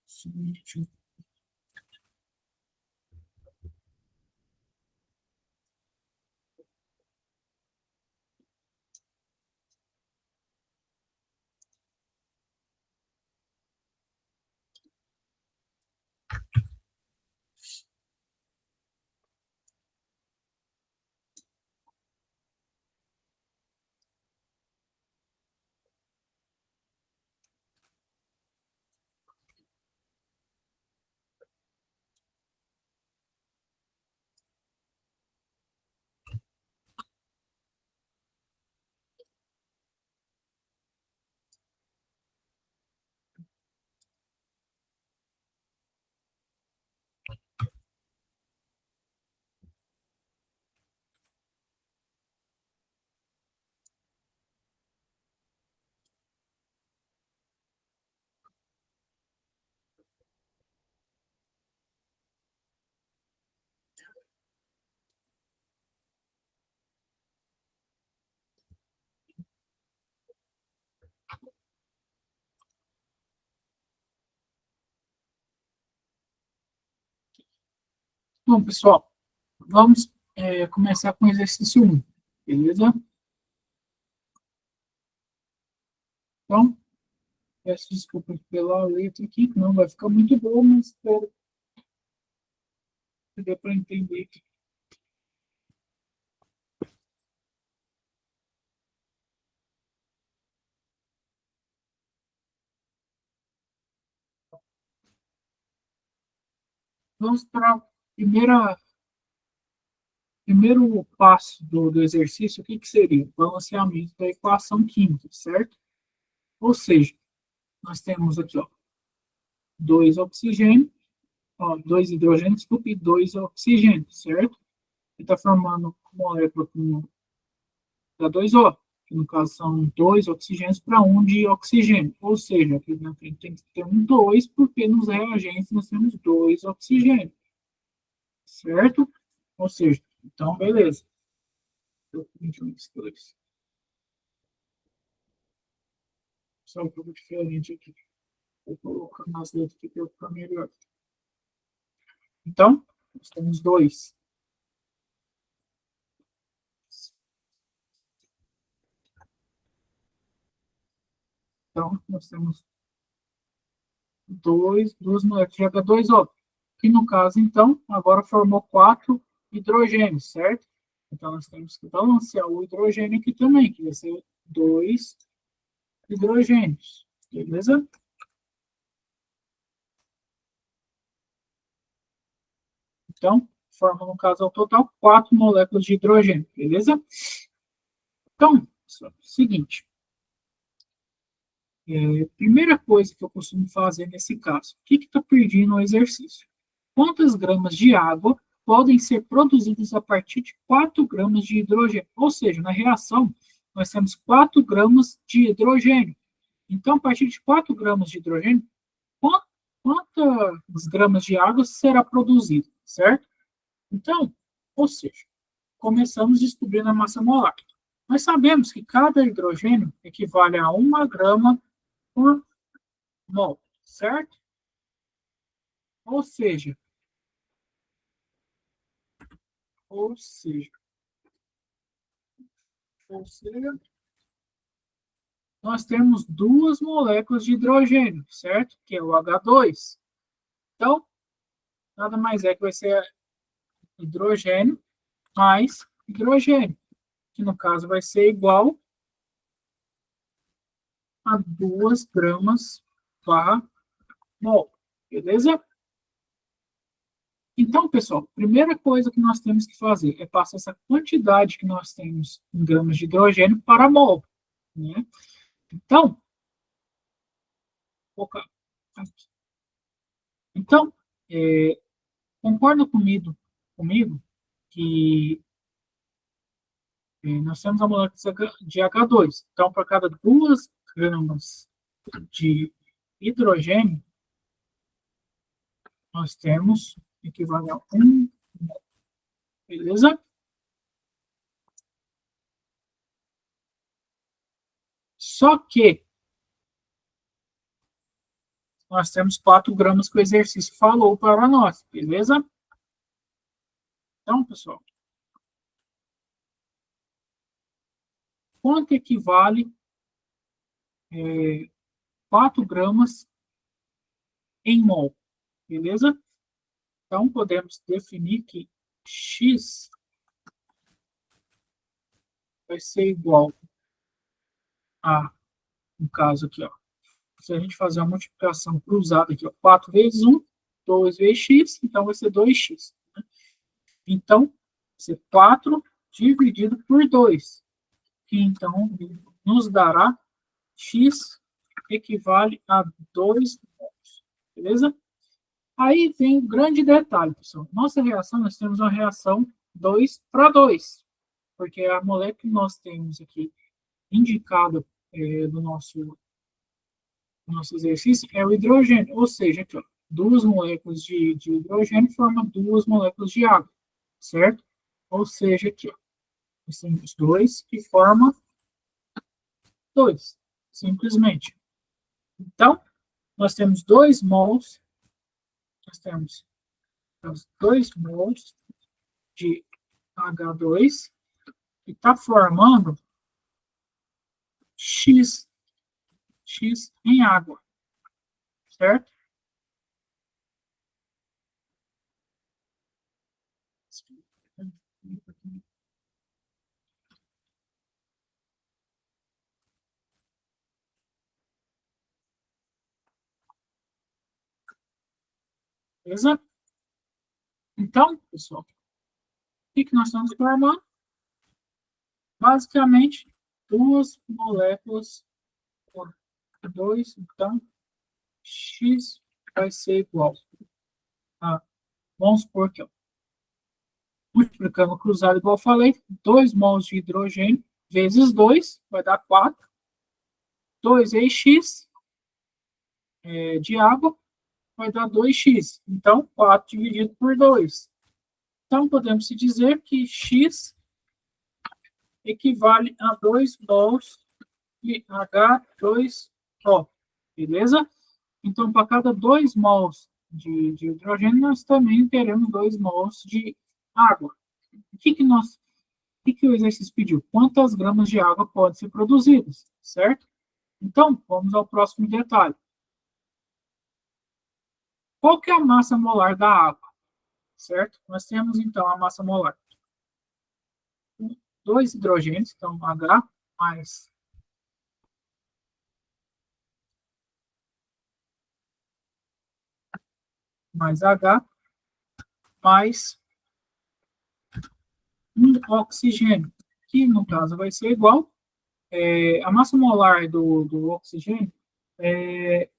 Só um minutinho. Bom, pessoal, vamos começar com o exercício 1, beleza? Então, peço desculpas pela letra aqui, que não vai ficar muito boa, mas espero que dê para entender aqui. Vamos para o primeiro passo do exercício, o que seria? O balanceamento da equação química, certo? Ou seja, nós temos aqui, ó, dois oxigênios, ó, dois hidrogênios, desculpe, e dois oxigênios, certo? E está formando molécula com H2O, que no caso são dois oxigênios para um de oxigênio. Ou seja, aqui na frente tem que ter um 2, porque nos reagentes nós temos dois oxigênios, certo? Ou seja, então, beleza. Só um pouco diferente aqui. Vou colocar as letras aqui para ficar melhor. Então, nós temos dois. Então, nós temos duas moléculas de H2O. Que no caso, então, agora formou quatro hidrogênios, certo? Então, nós temos que balancear o hidrogênio aqui também, que vai ser dois hidrogênios. Beleza? Então, forma, no caso, ao total, quatro moléculas de hidrogênio. Beleza? Então, pessoal, seguinte. Primeira coisa que eu costumo fazer nesse caso, o que está perdendo no exercício? Quantas gramas de água podem ser produzidas a partir de 4 gramas de hidrogênio? Ou seja, na reação, nós temos 4 gramas de hidrogênio. Então, a partir de 4 gramas de hidrogênio, quantas gramas de água será produzida, certo? Então, ou seja, começamos descobrindo a massa molar. Nós sabemos que cada hidrogênio equivale a 1 grama por mol, certo? Ou seja, ou seja, nós temos duas moléculas de hidrogênio, certo? Que é o H2. Então, nada mais é que vai ser hidrogênio mais hidrogênio, que no caso vai ser igual a 2 gramas par mol. Beleza? Então, pessoal, primeira coisa que nós temos que fazer é passar essa quantidade que nós temos em gramas de hidrogênio para mol, né? Então, então concorda comigo que nós temos a molécula de H2. Então, para cada 2 gramas de hidrogênio, nós temos equivalente a 1, beleza? Só que nós temos 4 gramas que o exercício falou para nós, beleza? Então, pessoal, quanto equivale 4 gramas em mol, beleza? Então, podemos definir que X vai ser igual a, no caso aqui, ó, se a gente fazer uma multiplicação cruzada aqui, ó, 4 vezes 1, 2 vezes x, então vai ser 2x. Né? Então, vai ser 4 dividido por 2, que então nos dará x equivale a 2 mols. Beleza? Aí vem o grande detalhe, pessoal. Nossa reação, nós temos uma reação 2 para 2, porque a molécula que nós temos aqui indicada no nosso exercício é o hidrogênio, ou seja, aqui, ó, duas moléculas de hidrogênio formam duas moléculas de água, certo? Ou seja, aqui, ó, nós temos dois que formam dois, simplesmente. Então, nós temos 2 mols, nós temos 2 mols de H2 e está formando X em água, certo? Beleza? Então, pessoal, o que nós estamos formando? Basicamente, duas moléculas por 2, então, X vai ser igual a, vamos supor aqui, ó, multiplicando cruzado, igual eu falei, 2 mols de hidrogênio vezes 2 vai dar 4. 2x de água vai dar 2x. Então, 4 dividido por 2. Então, podemos dizer que x equivale a 2 mols de H2O. Beleza? Então, para cada 2 mols de hidrogênio, nós também teremos 2 mols de água. O que o exercício pediu? Quantas gramas de água podem ser produzidas, certo? Então, vamos ao próximo detalhe. Qual que é a massa molar da água? Certo? Nós temos, então, a massa molar. 2 hidrogênios, então, H mais H mais um oxigênio, que no caso vai ser igual. A massa molar do oxigênio é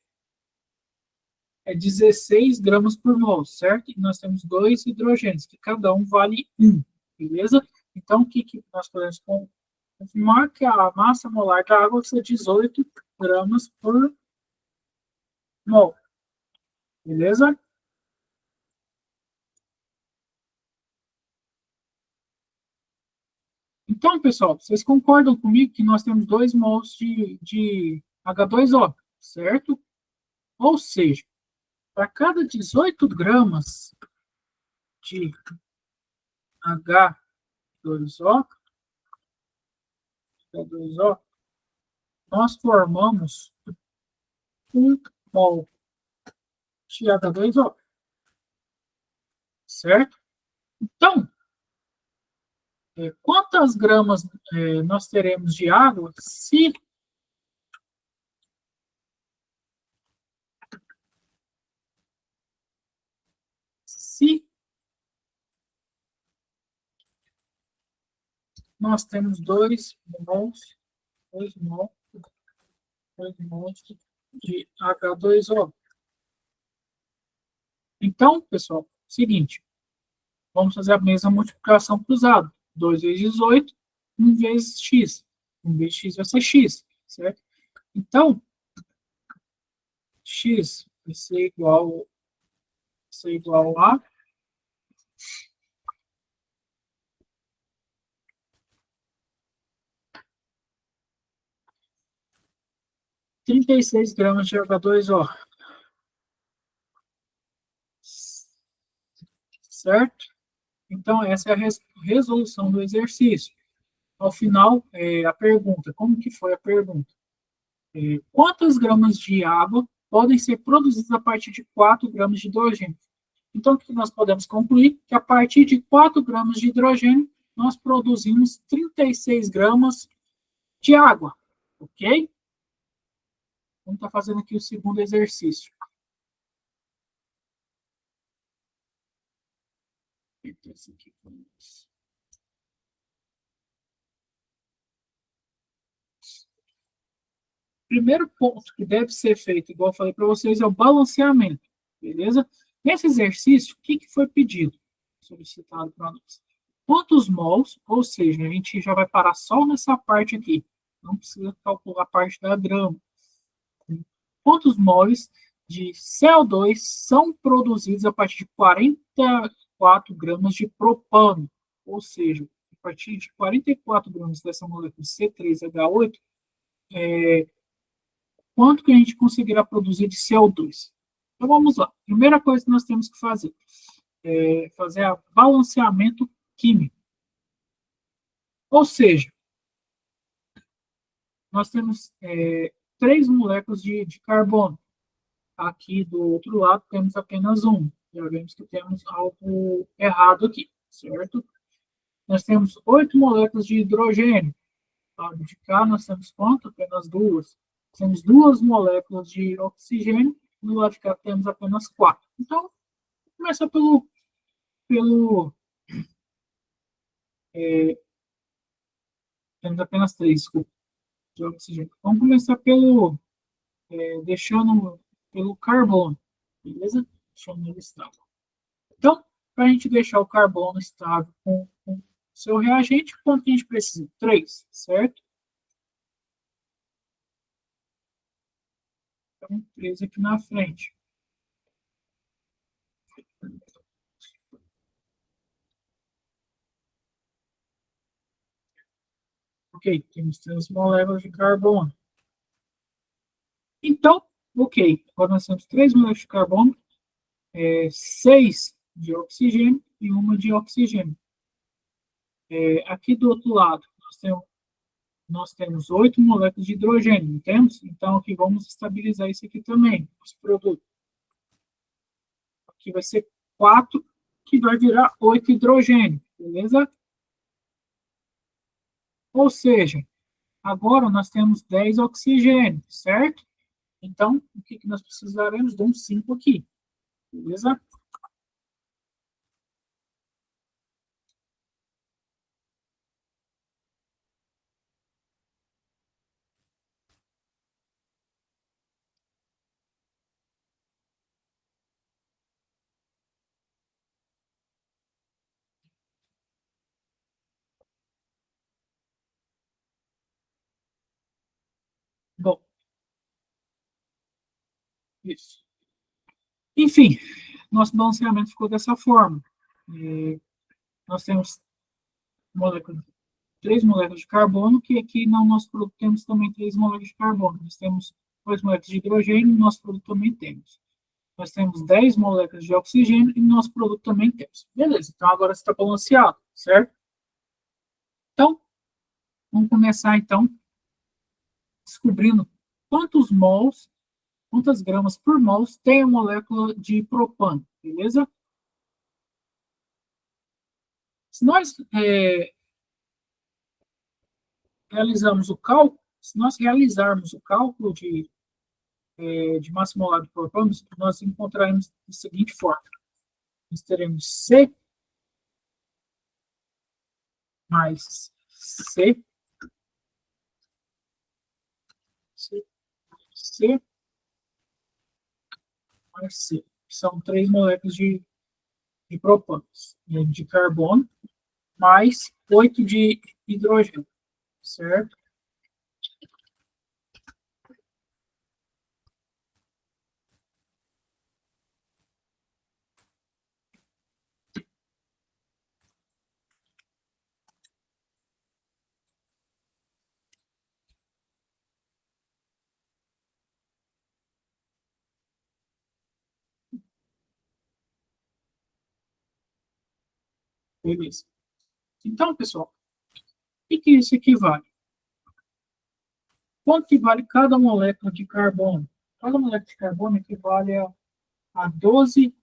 16 gramas por mol, certo? E nós temos 2 hidrogênios, que cada um vale 1, beleza? Então, o que nós podemos confirmar? Que a massa molar da água é 18 gramas por mol, beleza? Então, pessoal, vocês concordam comigo que nós temos 2 mols de H2O, certo? Ou seja, para cada 18 gramas de H2O, nós formamos 1 mol de H2O, certo? Então, quantas gramas nós teremos de água se nós temos 2 mols de H2O? Então, pessoal, seguinte, vamos fazer a mesma multiplicação cruzada. 2 vezes 18, 1 vezes x. 1 vezes x vai ser x, certo? Então, x vai ser igual a 36 gramas de H2O. Certo? Então, essa é a resolução do exercício. Ao final, a pergunta. Como que foi a pergunta? Quantas gramas de água podem ser produzidas a partir de 4 gramas de hidrogênio? Então, o que nós podemos concluir? Que a partir de 4 gramas de hidrogênio, nós produzimos 36 gramas de água. Ok? Vamos estar fazendo aqui o segundo exercício. Esse aqui com isso. Primeiro ponto que deve ser feito, igual eu falei para vocês, é o balanceamento, beleza? Nesse exercício, o que foi pedido? Solicitado para nós. Quantos mols, ou seja, a gente já vai parar só nessa parte aqui. Não precisa calcular a parte da grama. Quantos mols de CO2 são produzidos a partir de 44 gramas de propano? Ou seja, a partir de 44 gramas dessa molécula C3H8, quanto que a gente conseguirá produzir de CO2? Então vamos lá. Primeira coisa que nós temos que fazer é fazer o balanceamento químico. Ou seja, nós temos 3 moléculas de carbono. Aqui do outro lado temos apenas um. Já vemos que temos algo errado aqui, certo? Nós temos 8 moléculas de hidrogênio. Do lado de cá nós temos quanto? Apenas 2. Temos 2 moléculas de oxigênio. Do lado de cá temos apenas 4. Então, começa pelo temos apenas 3, desculpa, de oxigênio. Vamos começar deixando pelo carbono, beleza? Deixando ele estável. Então, para a gente deixar o carbono estável com seu reagente, quanto a gente precisa? 3, certo? Então, 3 aqui na frente. Ok, temos 3 moléculas de carbono. Então, ok, agora nós temos 3 moléculas de carbono, 6 de oxigênio e uma de oxigênio. Aqui do outro lado, nós temos 8 moléculas de hidrogênio, não temos? Então, aqui vamos estabilizar isso aqui também, esse produto. Aqui vai ser 4, que vai virar 8 hidrogênio, beleza? Ou seja, agora nós temos 10 oxigênio, certo? Então, o que nós precisaremos? De um 5 aqui, beleza? Bom, isso. Enfim, nosso balanceamento ficou dessa forma. Nós temos moléculas 3 moléculas de carbono, que aqui no nosso produto temos também 3 moléculas de carbono. Nós temos 2 moléculas de hidrogênio, no nosso produto também temos. Nós temos 10 moléculas de oxigênio e no nosso produto também temos. Beleza, então agora está balanceado, certo? Então, vamos começar então descobrindo quantos mols, quantas gramas por mols tem a molécula de propano, beleza? Se nós realizarmos o cálculo, se nós realizarmos o cálculo de massa molar de propano, nós encontraremos da seguinte forma. Nós teremos C mais C, C mais C. São 3 moléculas de propano, de carbono, mais 8 de hidrogênio, certo? Beleza. Então, pessoal, o que isso equivale? Quanto que vale cada molécula de carbono? Cada molécula de carbono equivale a 12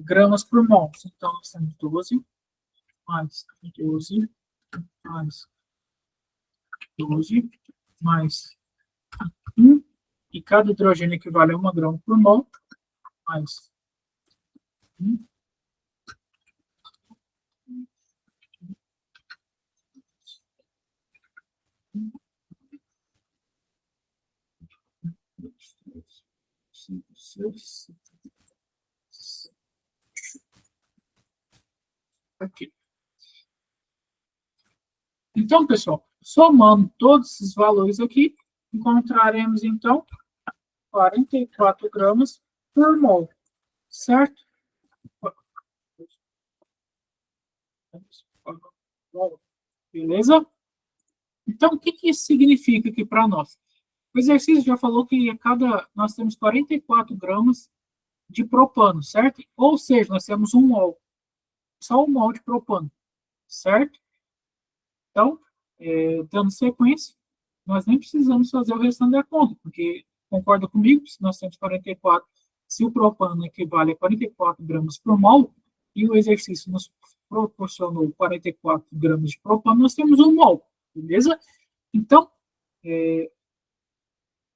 gramas por mol. Então, nós temos 12 mais 12 mais 12 mais 1, e cada hidrogênio equivale a 1 grama por mol, mais 1, 2, 3, 4, 5, 6, aqui. Então, pessoal, somando todos esses valores aqui, encontraremos, então, 44 gramas por mol, certo? Beleza? Então, o que, que isso significa aqui para nós? O exercício já falou que nós temos 44 gramas de propano, certo? Ou seja, nós temos um mol, só um mol de propano, certo? Então, dando sequência, nós nem precisamos fazer o restante da conta, porque concorda comigo, se nós temos 44, se o propano equivale a 44 gramas por mol, e o exercício nos proporcionou 44 gramas de propano, nós temos um mol, beleza? Então,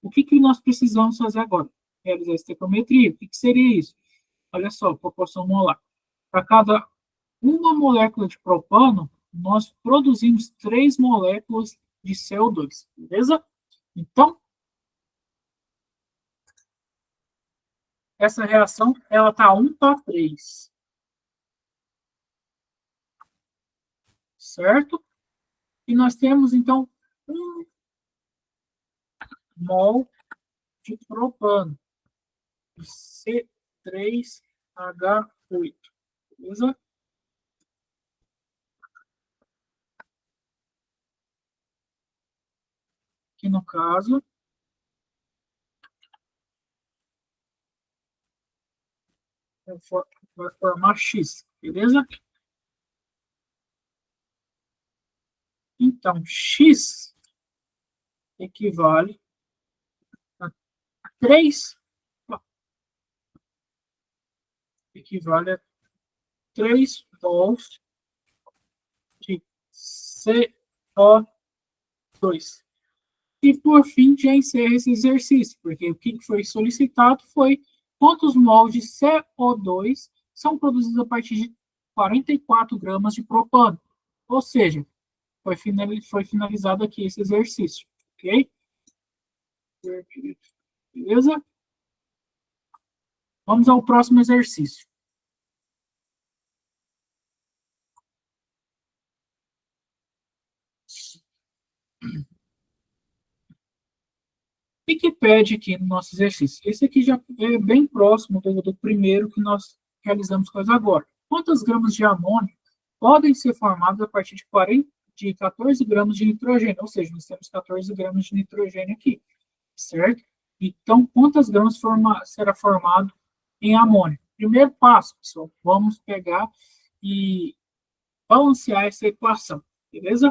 o que, que nós precisamos fazer agora? Realizar a estequiometria. O que, que seria isso? Olha só, proporção molar. Para cada uma molécula de propano, nós produzimos 3 moléculas de CO2, beleza? Então, essa reação, ela está 1:3. Certo? E nós temos, então, 1 mol de propano, C3H8, beleza? Que no caso vai formar X, beleza? Então, X equivale a 3 mols de CO2. E, por fim, já encerra esse exercício, porque o que foi solicitado foi quantos mols de CO2 são produzidos a partir de 44 gramas de propano. Ou seja, foi finalizado aqui esse exercício, ok? Beleza? Vamos ao próximo exercício. O que pede aqui no nosso exercício? Esse aqui já é bem próximo do primeiro que nós realizamos quase agora. Quantas gramas de amônio podem ser formadas a partir de 14 gramas de nitrogênio? Ou seja, nós temos 14 gramas de nitrogênio aqui, certo? Então, quantas gramas será formado em amônio? Primeiro passo, pessoal, vamos pegar e balancear essa equação, beleza?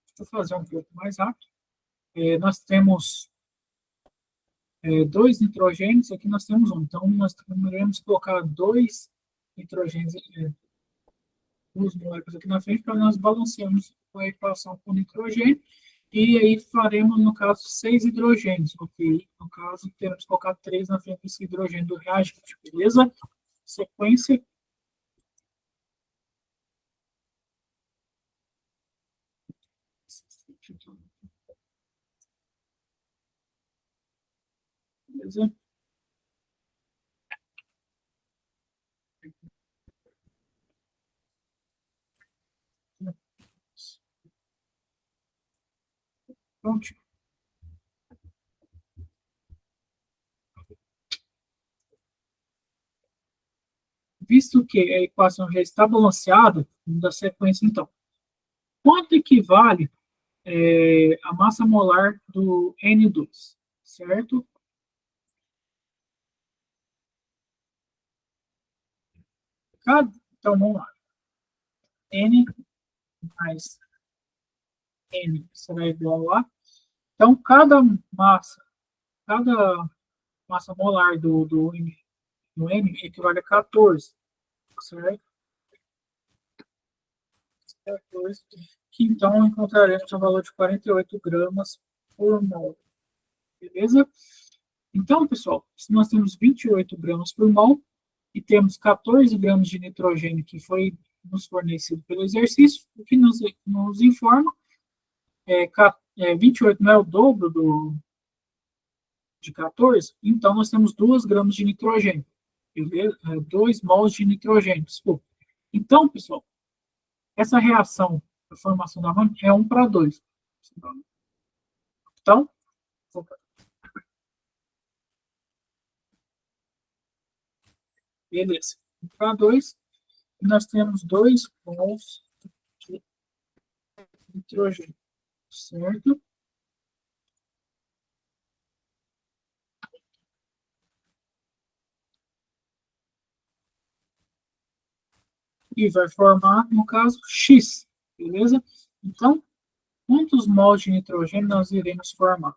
Deixa eu fazer um pouco mais rápido. Nós temos 2 nitrogênios, aqui nós temos 1. Então, nós iremos colocar 2 nitrogênios, 2 moléculas aqui na frente, para nós balancearmos a equação com nitrogênio. E aí faremos, no caso, 6 hidrogênios, ok? No caso, teremos que colocar 3 na frente desse hidrogênio do reagente, beleza? Sequência. Beleza? Pronto. Visto que a equação já está balanceada, vamos dar sequência então. Quanto equivale a massa molar do N2, certo? Então, vamos lá. N mais N será igual a... Então, cada massa molar do N equivale a 14, certo? 14, que então encontraremos o valor de 48 gramas por mol. Beleza? Então, pessoal, se nós temos 28 gramas por mol e temos 14 gramas de nitrogênio que foi nos fornecido pelo exercício, o que nos informa 28 não é o dobro de 14, então nós temos 2 gramas de nitrogênio, 2 mols de nitrogênio, desculpa. Então, pessoal, essa reação da formação da amônia é 1:2. Então, beleza. 1:2. E nós temos 2 mols de nitrogênio, certo? E vai formar, no caso, X, beleza? Então, quantos mols de nitrogênio nós iremos formar?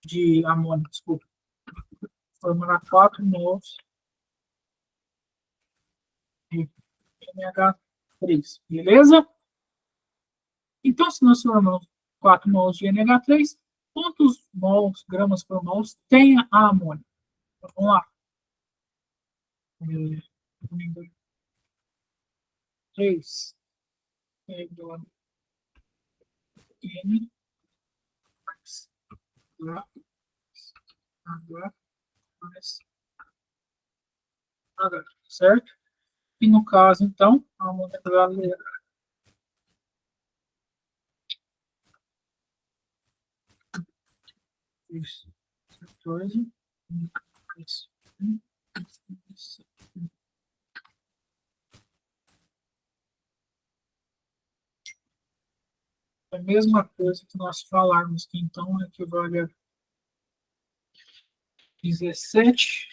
De amônio, desculpa. Formará 4 mols de NH3, beleza? Então, se nós formamos 4 mols de NH3, quantos mols, gramas por mols tem a amônia? Então, vamos lá. 3 igual N mais H mais H, certo? E no caso, então, a amônia brasileira isso, 14, isso, isso. A mesma coisa que nós falarmos que então equivale a 17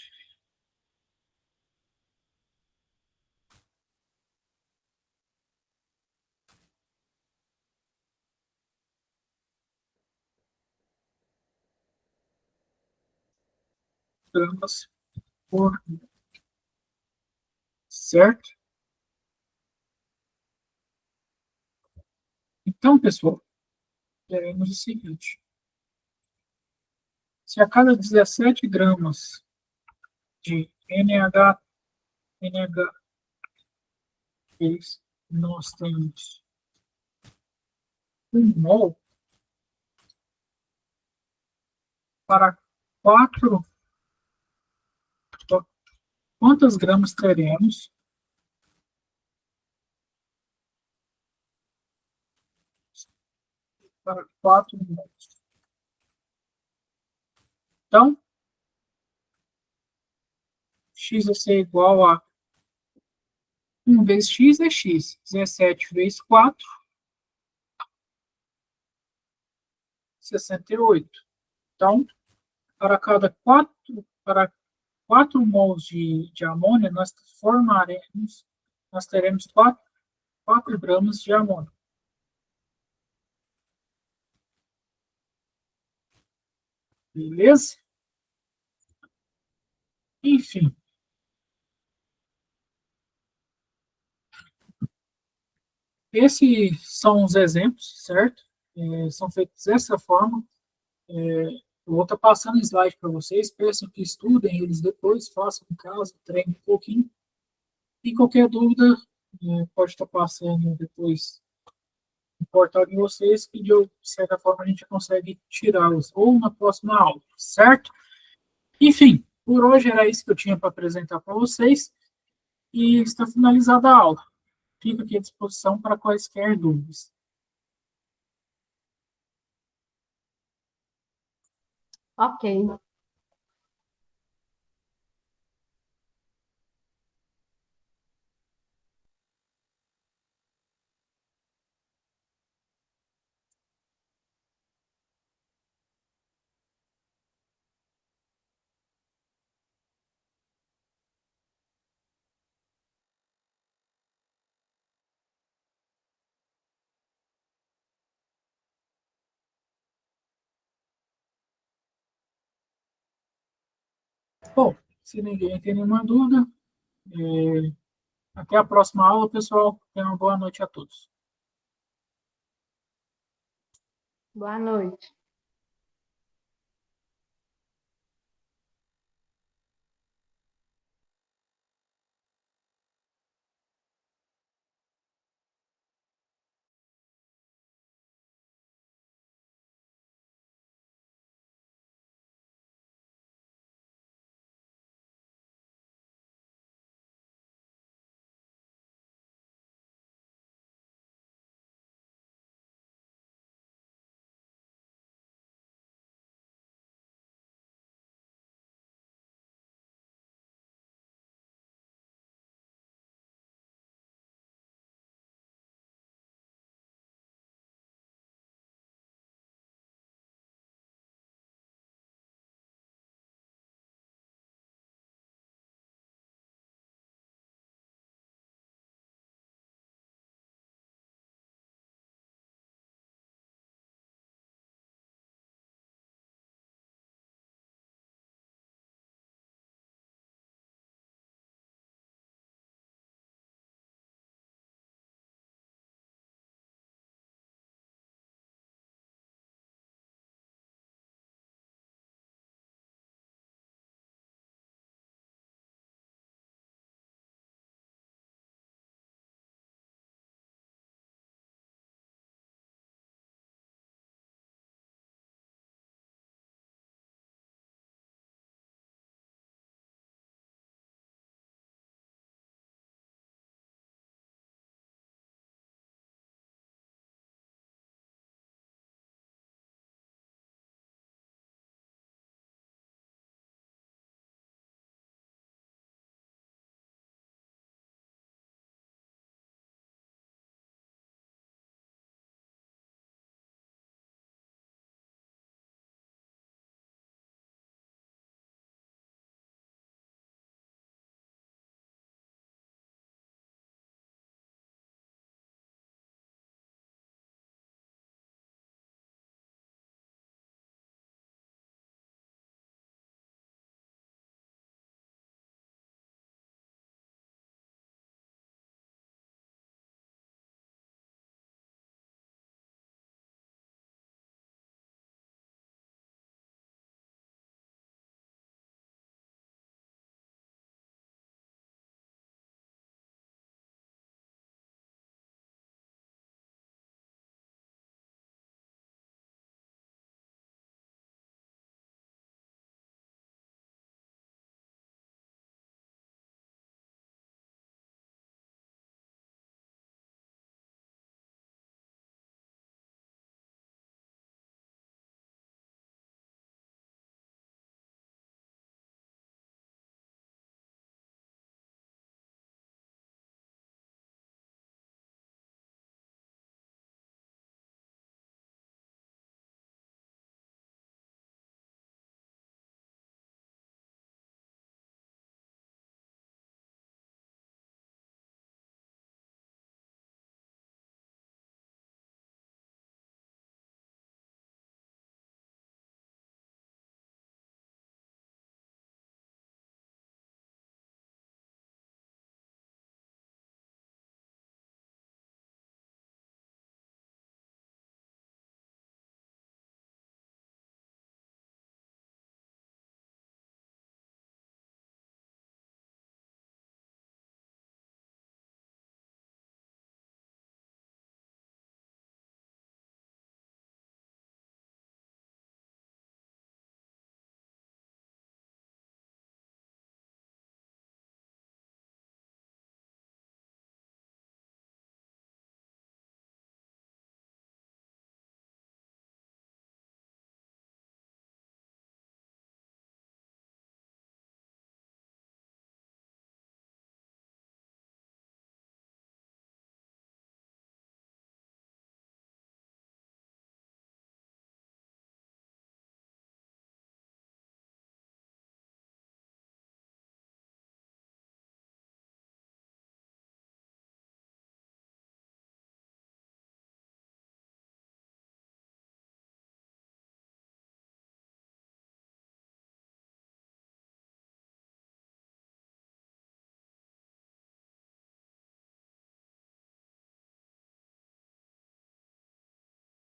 gramas por mol, certo? Então, pessoal, teremos o seguinte: se a cada 17 gramas de NH3 nós temos 1 mol, para 4, quantas gramas teremos? Para 4 mols. Então, x vai ser igual a 1 vezes x é x. 17 vezes 4, 68. Então, para cada 4 mols de amônia, nós teremos 4 gramas de amônia. Beleza? Enfim. Esses são os exemplos, certo? São feitos dessa forma. Eu vou estar passando slide para vocês. Peço que estudem eles depois, façam em casa, treinem um pouquinho. E qualquer dúvida, pode estar passando depois no portal de vocês, que de certa forma a gente consegue tirá-los, ou na próxima aula, certo? Enfim, por hoje era isso que eu tinha para apresentar para vocês. E está finalizada a aula. Fico aqui à disposição para quaisquer dúvidas. Ok. Bom, se ninguém tem nenhuma dúvida, até a próxima aula, pessoal. Tenham uma boa noite a todos. Boa noite.